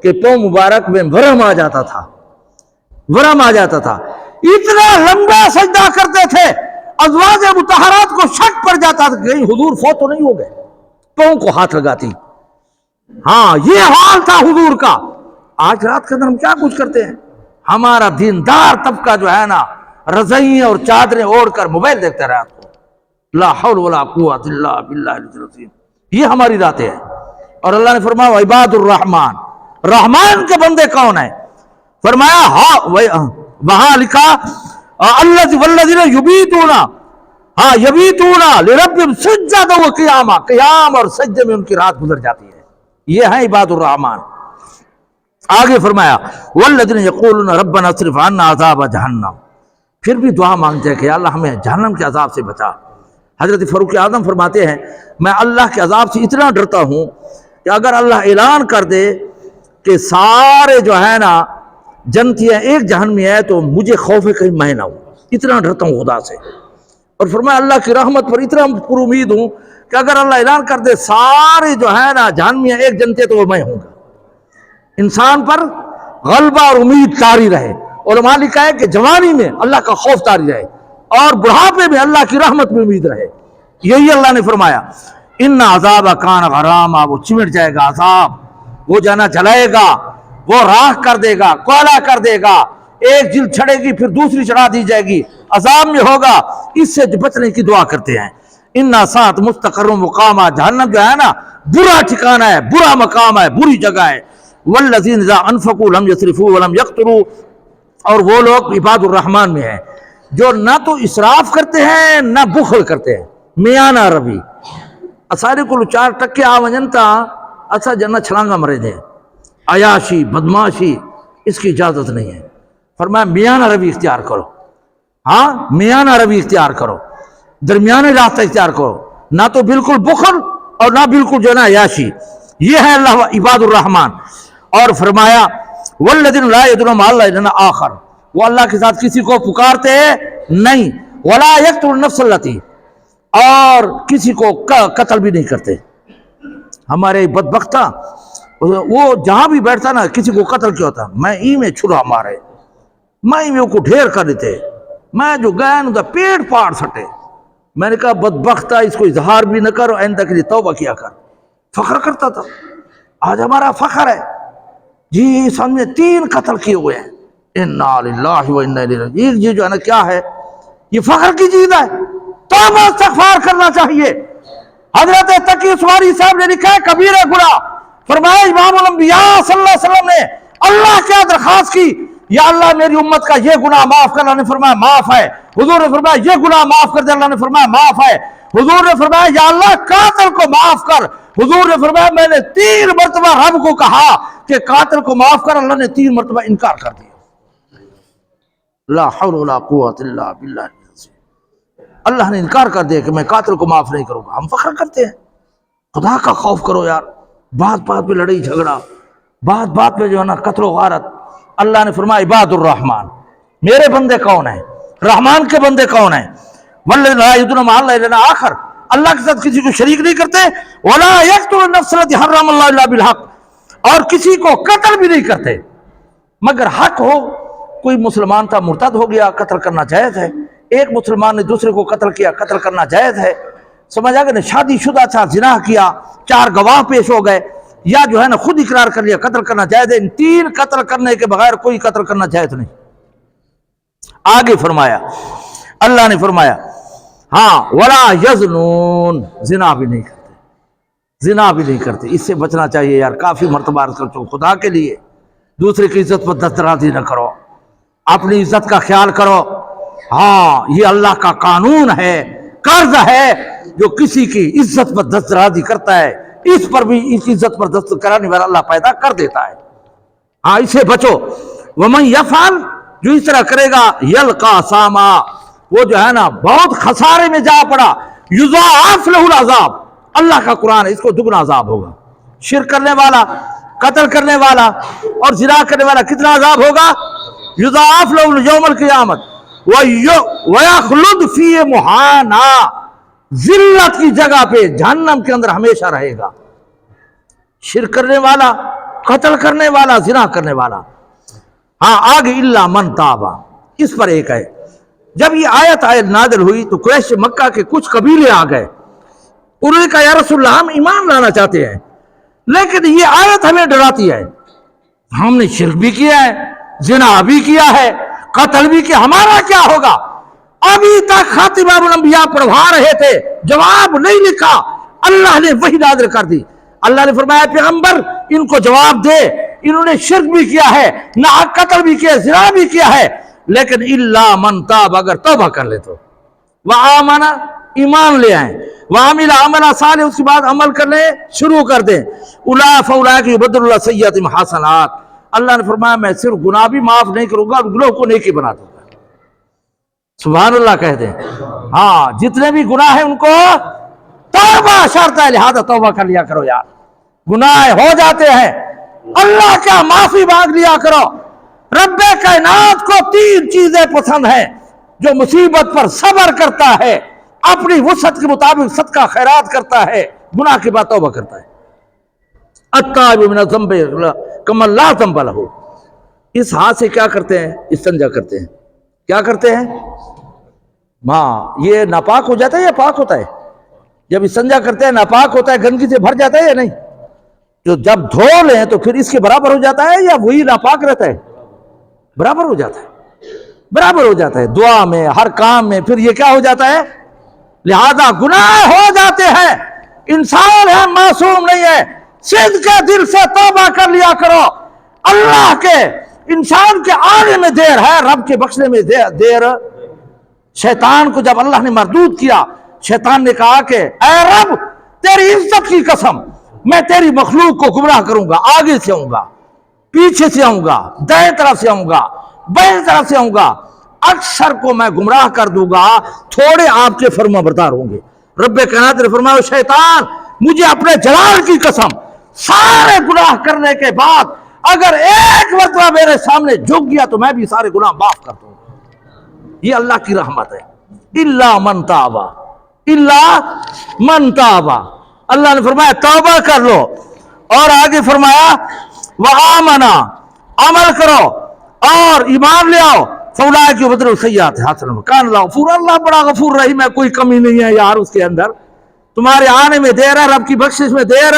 S1: کہ پاؤں مبارک میں ورم آ جاتا تھا، ورم آ جاتا تھا. اتنا لمبا سجدہ کرتے تھے ازواج مطہرات کو شک پڑ جاتا تھا کہ کہیں حضور فوت تو نہیں ہو گئے، پاؤں کو ہاتھ لگاتی. ہاں یہ حال تھا حضور کا. آج رات کے اندر ہم کیا کچھ کرتے ہیں، ہمارا دیندار طبقہ جو ہے نا رضائیں اور چادریں اوڑھ کر موبائل دیکھتے رہا کو. لا حول ولا قوت الا باللہ العظیم. یہ ہماری راتیں ہیں. اور اللہ نے فرمایا عباد الرحمن، رحمان کے بندے کون ہیں. فرمایا وہاں لکھا والذین یبیتون لربہم سجدا وقیاما. قیام اور سجدے میں ان کی رات گزر جاتی ہے. یہ ہیں عباد الرحمن. آگے فرمایا والذین یقولون ربنا اصرف عنا عذاب جہنم. پھر بھی دعا مانگتے ہیں کہ یا اللہ ہمیں جہنم کے عذاب سے بچا. حضرت فاروق اعظم فرماتے ہیں میں اللہ کے عذاب سے اتنا ڈرتا ہوں کہ اگر اللہ اعلان کر دے کہ سارے جو ہے نا جنتی ہیں ایک جہنمی ہے تو مجھے خوف ہے کہیں میں نہ ہوں. اتنا ڈرتا ہوں خدا سے. اور فرمایا اللہ کی رحمت پر اتنا پر امید ہوں کہ اگر اللہ اعلان کر دے سارے جو ہے نا جہنمیاں ایک جنتے تو وہ میں ہوں گا. انسان پر غلبہ اور امید طاری رہے. علماء لکھا ہے کہ جوانی میں اللہ کا خوف طاری رہے اور بڑھاپے میں اللہ کی رحمت میں امید رہے. یہی اللہ نے فرمایا ان عذاب کان غراما، وہ چمٹ جائے گا عذاب، وہ جانا جلائے گا، وہ راکھ کر دے گا، کوئلہ کر دے گا. ایک جلد چھڑے گی پھر دوسری چڑھا دی جائے گی، عذاب میں ہوگا. اس سے بچنے کی دعا کرتے ہیں. ان سات مستقر مقامہ، جہنم جو ہے نا برا ٹھکانہ ہے، برا مقام ہے، بری جگہ ہے. والذین اذا انفقوا لم یسرفوا ولم یقتروا، اور وہ لوگ عباد الرحمن میں ہیں جو نہ تو اسراف کرتے ہیں نہ بخل کرتے ہیں، میانہ روی. اسارے کو 4 ٹکے آ ونجن تا اسا جنہ چھلانگا مرے دے. عیاشی بدماشی اس کی اجازت نہیں ہے. فرمایا میانہ روی اختیار کرو. ہاں میانہ روی اختیار کرو، درمیانے راستہ اختیار کرو، نہ تو بالکل بخل اور نہ بالکل جو ہے نا عیاشی. یہ ہے اللہ عباد الرحمن. اور فرمایا والذین لا یدعون مع اللہ الہا آخر، وہ اللہ کے ساتھ کسی کو پکارتے نہیں. ولا یقتلون النفس التی، اور کسی کو قتل بھی نہیں کرتے. ہمارے بدبختہ وہ جہاں بھی بیٹھتا نا کسی کو قتل کیا ہوتا، میں ای میں چھڑا مارے، میں کو ڈھیر کر دیتے، میں جو گیا نا پیٹ پاڑ سٹے. میں نے کہا بدبختہ اس کو اظہار بھی نہ کرو، آئندہ کے لیے توبہ کیا کر. فخر کرتا تھا. آج ہمارا فخر ہے جی سامنے 3 قتل کیے ہوئے ہیں. انا للہ و انا الیہ راجعون. یہ جو ہے نا کیا ہے، یہ فخر کی چیز ہے. توبہ استغفار کرنا چاہیے. حضرت تقی اسماعیلی صاحب نے لکھا ہے کبیرہ گناہ. فرمایا امام الانبیاء صلی اللہ علیہ وسلم نے اللہ کیا درخواست کی، یا اللہ میری امت کا یہ گناہ معاف کر. اللہ نے فرمایا معاف ہے. حضور نے فرمایا یہ گناہ معاف کر دے. اللہ نے فرمایا معاف ہے. حضور نے فرمایا یا اللہ قاتل کو معاف کر. حضور نے فرمایا میں نے 3 مرتبہ رب کو کہا کہ قاتل کو معاف کر. اللہ نے 3 مرتبہ انکار کر دیا. لا حول ولا قوت الا باللہ. اللہ نے انکار کر دیا کہ میں قاتل کو معاف نہیں کروں گا. ہم فخر کرتے ہیں. خدا کا خوف کرو یار. بات بات پہ لڑائی جھگڑا، بات بات پہ جو ہے نا قتل و غارت. اللہ نے فرمایا عباد الرحمن، میرے بندے کون ہیں، رحمان کے بندے کون ہیں. والذین لا یدعون مع اللہ الہا آخر، اللہ کے ساتھ کسی کو شریک نہیں کرتے. ولا یقتلون النفس التی حرم اللہ الا بالحق، اور کسی کو قتل بھی نہیں کرتے مگر حق ہو. کوئی مسلمان تھا مرتد ہو گیا، قتل کرنا جائز ہے. ایک مسلمان نے دوسرے کو قتل کیا، قتل کرنا جائز ہے. سمجھ آ گیا نا. شادی شدہ تھا، زنا کیا، 4 گواہ پیش ہو گئے، یا جو ہے نا خود اقرار کر لیا، قتل کرنا جائز ہے. ان 3 قتل کرنے کے بغیر کوئی قتل کرنا جائز نہیں. آگے فرمایا اللہ نے فرمایا ہاں ولا یزنون، زنا بھی نہیں کرتے، زنا بھی نہیں کرتے. اس سے بچنا چاہیے یار. کافی مرتبہ عرض کر چکا، خدا کے لیے دوسرے کی عزت پر دسترازی نہ کرو، اپنی عزت کا خیال کرو. ہاں یہ اللہ کا قانون ہے، قرض ہے. جو کسی کی عزت پر دسترازی کرتا ہے اس پر بھی اس عزت پر دست کرانے والا اللہ پیدا کر دیتا ہے. ہاں اسے بچو. ومن یفعل، جو اس طرح کرے گا، یلقا ساما، وہ جو ہے نا بہت خسارے میں جا پڑا. یضاعف لہ العذاب، اللہ کا قرآن ہے، اس کو دگنا عذاب ہوگا. شرک کرنے والا، قتل کرنے والا اور زنا کرنے والا کتنا عذاب ہوگا؟ یضاعف لہ یوم القیامت ویخلد فیہ مہانا، ذلت کی جگہ پہ جہنم کے اندر ہمیشہ رہے گا. شرک کرنے والا، قتل کرنے والا، زنا کرنے والا. ہاں آگے الا من تابا، اس پر ایک ہے. جب یہ آیت نازل ہوئی تو قریش مکہ کے کچھ قبیلے آ گئے. انہوں نے کہا یا رسول اللہ ہم ایمان لانا چاہتے ہیں لیکن یہ آیت ہمیں ڈراتی ہے. ہم نے شرک بھی کیا ہے، زنا بھی کیا ہے، قتل بھی کیا، ہمارا کیا ہوگا؟ ابھی تک خاتمہ الانبیاء پڑھوا رہے تھے، جواب نہیں لکھا. اللہ نے وحی نازل کر دی. اللہ نے فرمایا پیغمبر ان کو جواب دے، انہوں نے شرک بھی کیا ہے، نہ قتل بھی کیا، زنا بھی کیا ہے، لیکن الا من تاب، اگر توبہ کر لے تو، وآمن، ایمان لے آئیں، وعمل عملا صالح، اس کے بعد عمل کرنے شروع کر دیں. فاولئک یبدل اللہ سیئاتہم حسنات، اللہ نے فرمایا میں صرف گناہ بھی معاف نہیں کروں گا، گناہ کو نیکی بنا دوں گا. سبحان اللہ کہتے ہیں. ہاں جتنے بھی گناہ ہیں ان کو توبہ شرط ہے، لہذا توبہ کر لیا کرو یار. گناہ ہو جاتے ہیں، اللہ کا معافی مانگ لیا کرو. رب کائنات کو 3 چیزیں پسند ہیں جو مصیبت پر صبر کرتا ہے، اپنی وسعت کے مطابق صدقہ خیرات کرتا ہے، گناہ کے بعد توبہ کرتا ہے، التائب من الذنب کمن لا ذنب لہ، اس ہاتھ سے کیا کرتے ہیں؟ استنجا کرتے ہیں. کیا کرتے ہیں؟ ہاں، یہ ناپاک ہو جاتا ہے یا پاک ہوتا ہے؟ جب استنجا کرتے ہیں ناپاک ہوتا ہے، گندگی سے بھر جاتا ہے یا نہیں؟ جو جب دھو لیں تو پھر اس کے برابر ہو جاتا ہے یا وہی ناپاک رہتا ہے؟ برابر ہو جاتا ہے، برابر ہو جاتا ہے، دعا میں، ہر کام میں. پھر یہ کیا ہو جاتا ہے؟ لہذا گناہ ہو جاتے ہیں، انسان ہے، معصوم نہیں ہے. صدق کے دل سے توبہ کر لیا کرو. اللہ کے انسان کے آنے میں دیر ہے، رب کے بخشنے میں دیر. شیطان کو جب اللہ نے مردود کیا، شیطان نے کہا کہ اے رب تیری عزت کی قسم، میں تیری مخلوق کو گمراہ کروں گا، آگے سے آؤں گا، پیچھے سے آؤں گا، دائیں طرف سے آؤں گا، بائیں طرف سے آؤں گا، اکثر کو میں گمراہ کر دوں گا، تھوڑے آپ کے فرما بردار ہوں گے. رب کائنات نے فرمایا شیطان مجھے اپنے جلال کی قسم، سارے گناہ کرنے کے بعد اگر ایک مرتبہ میرے سامنے جھک گیا تو میں بھی سارے گناہ معاف کر دوں گا. یہ اللہ کی رحمت ہے. الا من تاب، الا من تاب، اللہ نے فرمایا توبہ کر لو. اور آگے فرمایا وآمنا، عمل کرو اور ایمان لے آؤ، فاولئک یبدلوا السیئات حسنات وکان اللہ غفورا، اللہ بڑا غفور رحیم ہے، کوئی کمی نہیں ہے یار اس کے اندر. تمہارے آنے میں دیر ہے، رب کی بخشش میں دیر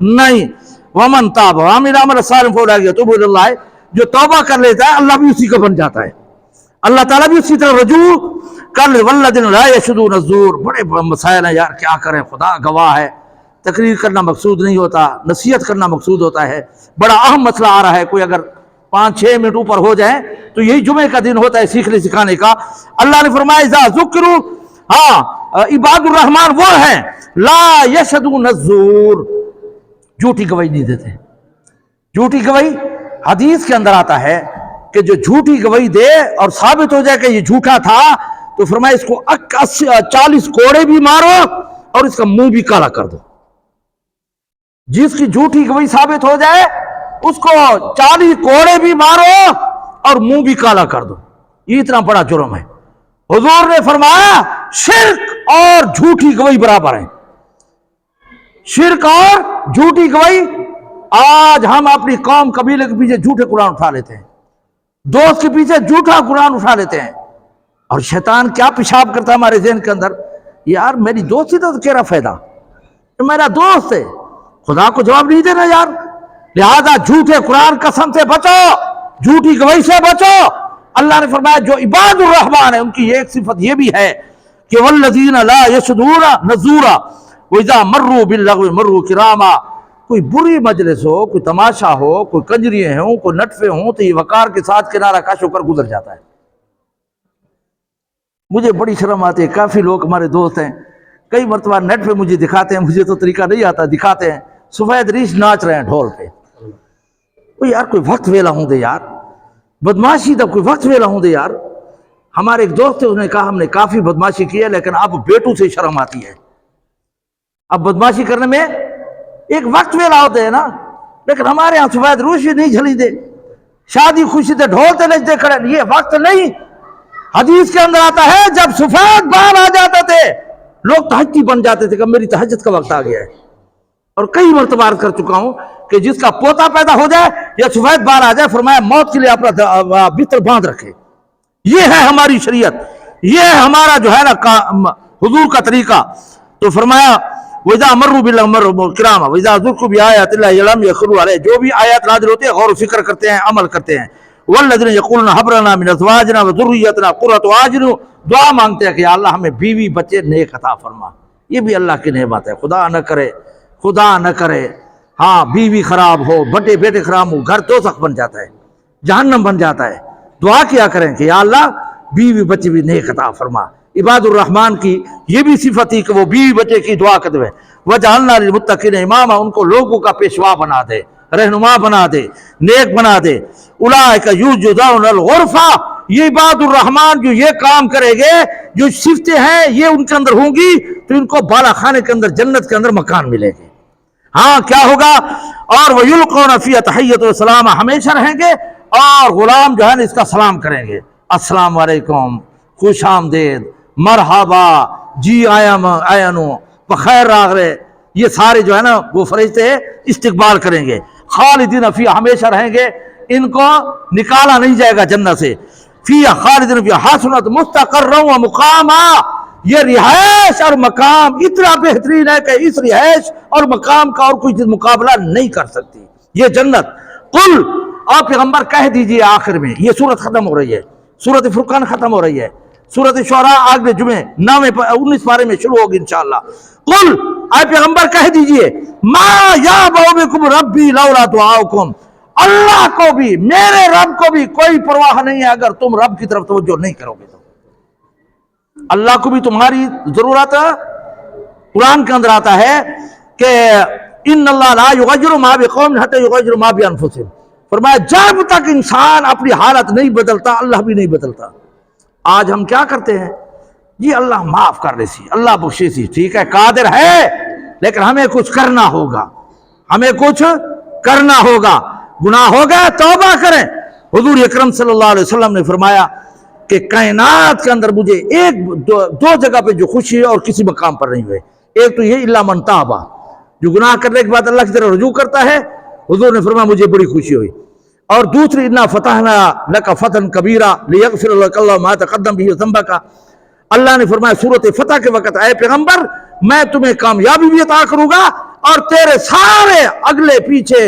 S1: نہیں. ومن تاب وعمل عملا صالحا فاولئک یتوبون الی اللہ، جو توبہ کر لیتا ہے اللہ بھی اسی کا بن جاتا ہے، اللہ تعالیٰ بھی اسی طرح رجوع کر لے. والذین لا یشهدون الزور، بڑے مسائل ہیں یار، کیا کریں، خدا گواہ ہے. تقریر کرنا مقصود نہیں ہوتا، نصیحت کرنا مقصود ہوتا ہے. بڑا اہم مسئلہ آ رہا ہے، کوئی اگر 5-6 منٹ اوپر ہو جائیں تو یہی جمعے کا دن ہوتا ہے سیکھنے سکھانے کا. اللہ نے فرمایا اذا ذکروا، ہاں عباد الرحمن وہ ہیں لا یشهدون الزور، جھوٹی گواہی نہیں دیتے. جھوٹی گواہی حدیث کے اندر آتا ہے کہ جو جھوٹی گواہی دے اور ثابت ہو جائے کہ یہ جھوٹا تھا تو فرمایا اس کو 40 کوڑے بھی مارو اور اس کا منہ بھی کالا کر دو. جس کی جھوٹی گواہی ثابت ہو جائے اس کو 40 کوڑے بھی مارو اور منہ بھی کالا کر دو. یہ اتنا بڑا جرم ہے. حضور نے فرمایا شرک اور جھوٹی گواہی برابر ہیں. شرک اور جھوٹی گواہی. آج ہم اپنی قوم قبیلے کے پیچھے جھوٹے قرآن اٹھا لیتے ہیں، دوست کے پیچھے جھوٹا قرآن اٹھا لیتے ہیں، اور شیطان کیا پیشاب کرتا ہے ہمارے ذہن کے اندر، یار میری دوستی تو کیا فائدہ، میرا دوست ہے، خدا کو جواب نہیں دینا یار. لہذا جھوٹے قرآن قسم سے بچو، جھوٹی گواہی سے بچو. اللہ نے فرمایا جو عباد الرحمن ہے ان کی ایک صفت یہ بھی ہے کہ والذین لا یشهدون الزور واذا مروا باللغو مروا کراما. کوئی بری مجلس ہو، کوئی تماشا ہو، کوئی کنجریاں ہوں، کوئی نٹفے ہوں تو یہ وقار کے ساتھ کنارہ کش ہو کر گزر جاتا ہے. مجھے بڑی شرم آتی ہے، کافی لوگ ہمارے دوست ہیں، کئی مرتبہ نیٹ پہ مجھے دکھاتے ہیں، مجھے تو طریقہ نہیں آتا، دکھاتے ہیں سفید ریش ناچ رہے ہیں ڈھول پہ. یار کوئی وقت ویلا ہوں دے یار، بدماشی دا کوئی وقت ویلا ہوں دے یار. ہمارے ایک دوست تھے، اس نے کہا ہم نے کافی بدماشی کی ہے لیکن اب بیٹوں سے شرم آتی ہے. اب بدماشی کرنے میں ایک وقت ویلا ہوتے ہیں نا، لیکن ہمارے یہاں سفید روشی نہیں جھلی دے، شادی خوشی تے ڈھول تے نچتے کھڑے، یہ وقت نہیں. حدیث کے اندر آتا ہے جب سفید بال آ جاتے تھے لوگ تہجدی بن جاتے تھے کہ میری تہجد کا وقت آ گیا ہے. اور کئی مرتبہ عرض کر چکا ہوں کہ جس کا پوتا پیدا ہو جائے یا سفید بال آ جائے فرمایا موت کے لیے اپنا بستر باندھ رکھے. یہ ہے ہماری شریعت، یہ ہے ہمارا جو ہے نا حضور کا طریقہ. تو فرمایا وَإِذَا مَرُّوا بِاللَّغْوِ مَرُّوا كِرَامًا وَإِذَا ذُكِّرُوا بِآيَاتِ اللَّهِ لَمْ يَخِرُّوا عَلَيْهَا. جو بھی آیات نازل ہوتے ہیں غور و فکر کرتے ہیں، عمل کرتے ہیں. وَالَّذِينَ يَقُولُونَ هَبْ لَنَا مِنْ أَزْوَاجِنَا وَذُرِّيَّتِنَا قُرَّةَ أَعْيُنٍ، دعا مانگتے ہیں کہ یا اللہ ہمیں بیوی بچے نیک عطا فرما. یہ بھی اللہ کی نعمت ہے، خدا نہ کرے، خدا نہ کرے ہاں بیوی خراب ہو، بڑے بیٹے خراب ہو، گھر دوزخ بن جاتا ہے، جہنم بن جاتا ہے. دعا کیا کریں کہ یا اللہ بیوی بچے بھی نیک عطا فرما. عباد الرحمن کی یہ بھی صفت تھی کہ وہ بیوی بچے کی دعا کرتے ہوئے وَجَعَلْنَا لِلْمُتَّقِينَ إِمَامًا، ان کو لوگوں کا پیشوا بنا دے، رہنما بنا دے، نیک بنا دے. اولئک یجزون الغرفہ، یہ عباد الرحمن جو یہ کام کرے گے، جو صفتیں ہیں یہ ان کے اندر ہوں گی تو ان کو بالا خانے کے اندر جنت کے اندر مکان ملے گے. ہاں کیا ہوگا؟ اور وَيُلْقُونَ فِيهَا تَحِيَّةً وَسَلَامًا، ہمیشہ رہیں گے اور غلام جو ہے نا اس کا سلام کریں گے، السلام علیکم خوش آمدید، مرحبا، جی آیا نو، بخیر راغرے، یہ سارے جو ہے نا وہ فرشتے استقبال کریں گے. خالدین فیہا، ہمیشہ رہیں گے، ان کو نکالا نہیں جائے گا جنت سے. فیہا خالدین فیہا حسنت مستقرا و مقاما، یہ رہائش اور مقام اتنا بہترین ہے کہ اس رہائش اور مقام کا اور کوئی مقابلہ نہیں کر سکتی یہ جنت. قل، آپ پیغمبر کہہ دیجئے آخر میں، یہ سورت ختم ہو رہی ہے، سورت فرقان ختم ہو رہی ہے، سورت شعراء اگلے جمعے 19 پارے میں شروع ہوگی انشاءاللہ. قل، اے پیغمبر کہہ دیجئے، ما یعبأ بکم ربی لولا دعاؤکم، اللہ کو بھی، میرے رب کو بھی کوئی پرواہ نہیں ہے اگر تم رب کی طرف توجہ نہیں کرو گے تو. اللہ کو بھی تمہاری ضرورت ہے. قرآن کے اندر آتا ہے کہ ان اللہ لا یغیر ما بقوم حتی یغیروا ما بانفسہم، فرمایا جب تک انسان اپنی حالت نہیں بدلتا اللہ بھی نہیں بدلتا. آج ہم کیا کرتے ہیں؟ جی اللہ معاف کر دے سی، اللہ بخشے سی، ٹھیک ہے قادر ہے، لیکن ہمیں کچھ کرنا ہوگا، ہمیں کچھ کرنا ہوگا. گناہ ہو گیا توبہ کریں. حضور اکرم صلی اللہ علیہ وسلم نے فرمایا کہ کائنات کے اندر مجھے دو جگہ پہ جو خوشی ہے اور کسی مقام پر نہیں ہوئے. ایک تو یہ الا من تاب، جو گناہ کرنے کے بعد اللہ کی طرف رجوع کرتا ہے، حضور نے فرمایا مجھے بڑی خوشی ہوئی. اور دوسری انا فتحنا لک فتحا کبیرا لیغفر لک اللہ ما تقدم به ذنبک، اللہ نے فرمایا سورۃ فتح کے وقت اے پیغمبر میں تمہیں کامیابی بھی عطا کروں گا اور تیرے سارے اگلے پیچھے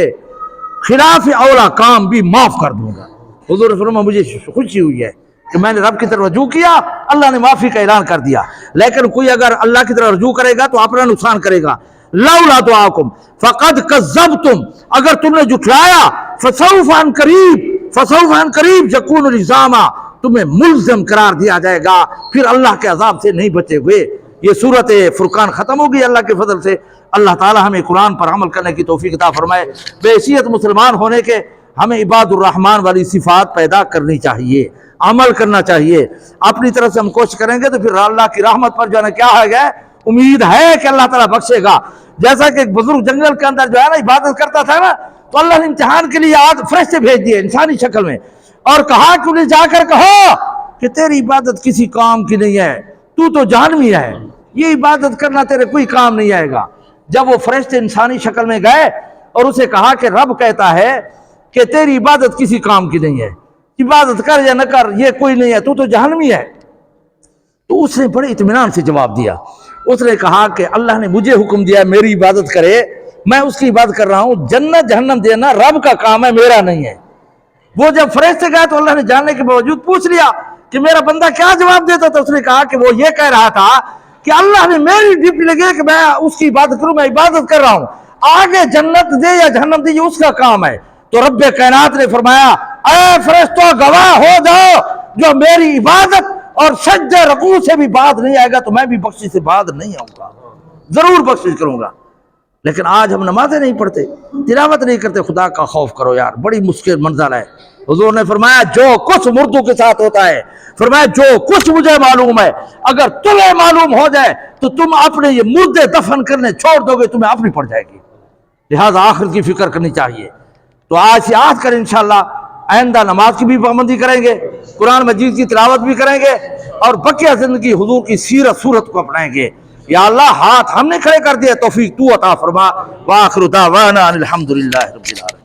S1: خلاف اولا کام بھی معاف کر دوں گا. حضور نے فرمایا مجھے خوشی ہوئی ہے کہ میں نے رب کی طرف رجوع کیا، اللہ نے معافی کا اعلان کر دیا. لیکن کوئی اگر اللہ کی طرف رجوع کرے گا تو اپنا نقصان کرے گا. لولا دعاکم فقد کذبتم، اگر تم نے جھٹلایا، فسوف عن قریب یکون لزاما، تمہیں ملزم قرار دیا جائے گا، پھر اللہ کے عذاب سے نہیں بچے ہوئے. یہ سورت فرقان ختم ہوگی اللہ کے فضل سے. اللہ تعالی ہمیں قرآن پر عمل کرنے کی توفیق عطا فرمائے. بے حیثیت مسلمان ہونے کے ہمیں عباد الرحمن والی صفات پیدا کرنی چاہیے، عمل کرنا چاہیے. اپنی طرف سے ہم کوشش کریں گے تو پھر اللہ کی رحمت پر جو ہے نا کیا ہے گا، امید ہے کہ اللہ تعالیٰ بخشے گا. جیسا کہ ایک بزرگ جنگل کے اندر جو ہے نا عبادت کرتا تھا نا، تو اللہ نے امتحان کے لیے فرشتے بھیج دیے انسانی شکل میں اور کہا کہ انہیں جا کر کہو کہ تیری عبادت کسی کام کی نہیں ہے، تو جہنمی ہے، یہ عبادت کرنا تیرے کوئی کام نہیں آئے گا. جب وہ فرشتے انسانی شکل میں گئے اور اسے کہا کہ رب کہتا ہے کہ تیری عبادت کسی کام کی نہیں ہے، عبادت کر یا نہ کر یہ کوئی نہیں ہے، تو جہنمی ہے. تو اس نے بڑے اطمینان سے جواب دیا. اس نے کہا کہ اللہ نے مجھے حکم دیا میری عبادت کرے، میں اس کی عبادت کر رہا ہوں، جنت جہنم دینا رب کا کام ہے، میرا نہیں ہے. وہ جب فرشتے گئے تو اللہ نے جاننے کے باوجود پوچھ لیا کہ میرا بندہ کیا جواب دیتا تھا. اس نے کہا کہ وہ یہ کہہ رہا تھا کہ اللہ نے میری ڈیوٹی لگے کہ میں اس کی عبادت کروں، میں عبادت کر رہا ہوں، آگے جنت دے یا جہنم دے یہ اس کا کام ہے. تو رب کائنات نے فرمایا اے فرشتوں گواہ ہو جاؤ، جو میری عبادت اور سجدہ رکوع سے بھی بعد نہیں آئے گا تو میں بھی بخشش سے بعد نہیں آؤں گا، ضرور بخشش کروں گا. لیکن آج ہم نمازیں نہیں پڑھتے، تلاوت نہیں کرتے. خدا کا خوف کرو یار، بڑی مشکل منزل ہے. حضور نے فرمایا جو کچھ مردوں کے ساتھ ہوتا ہے، فرمایا جو کچھ مجھے معلوم ہے اگر تمہیں معلوم ہو جائے تو تم اپنے یہ مردے دفن کرنے چھوڑ دو گے، تمہیں اپنی پڑ جائے گی. لہذا آخرت کی فکر کرنی چاہیے. تو آج سے آج کر انشاءاللہ آئندہ نماز کی بھی پابندی کریں گے، قرآن مجید کی تلاوت بھی کریں گے اور بقیہ زندگی حضور کی سیرت صورت کو اپنائیں گے. یا اللہ ہاتھ ہم نے کھڑے کر دیا، توفیق تو عطا فرما. وآخر دعوانا الحمدللہ رب العالمین.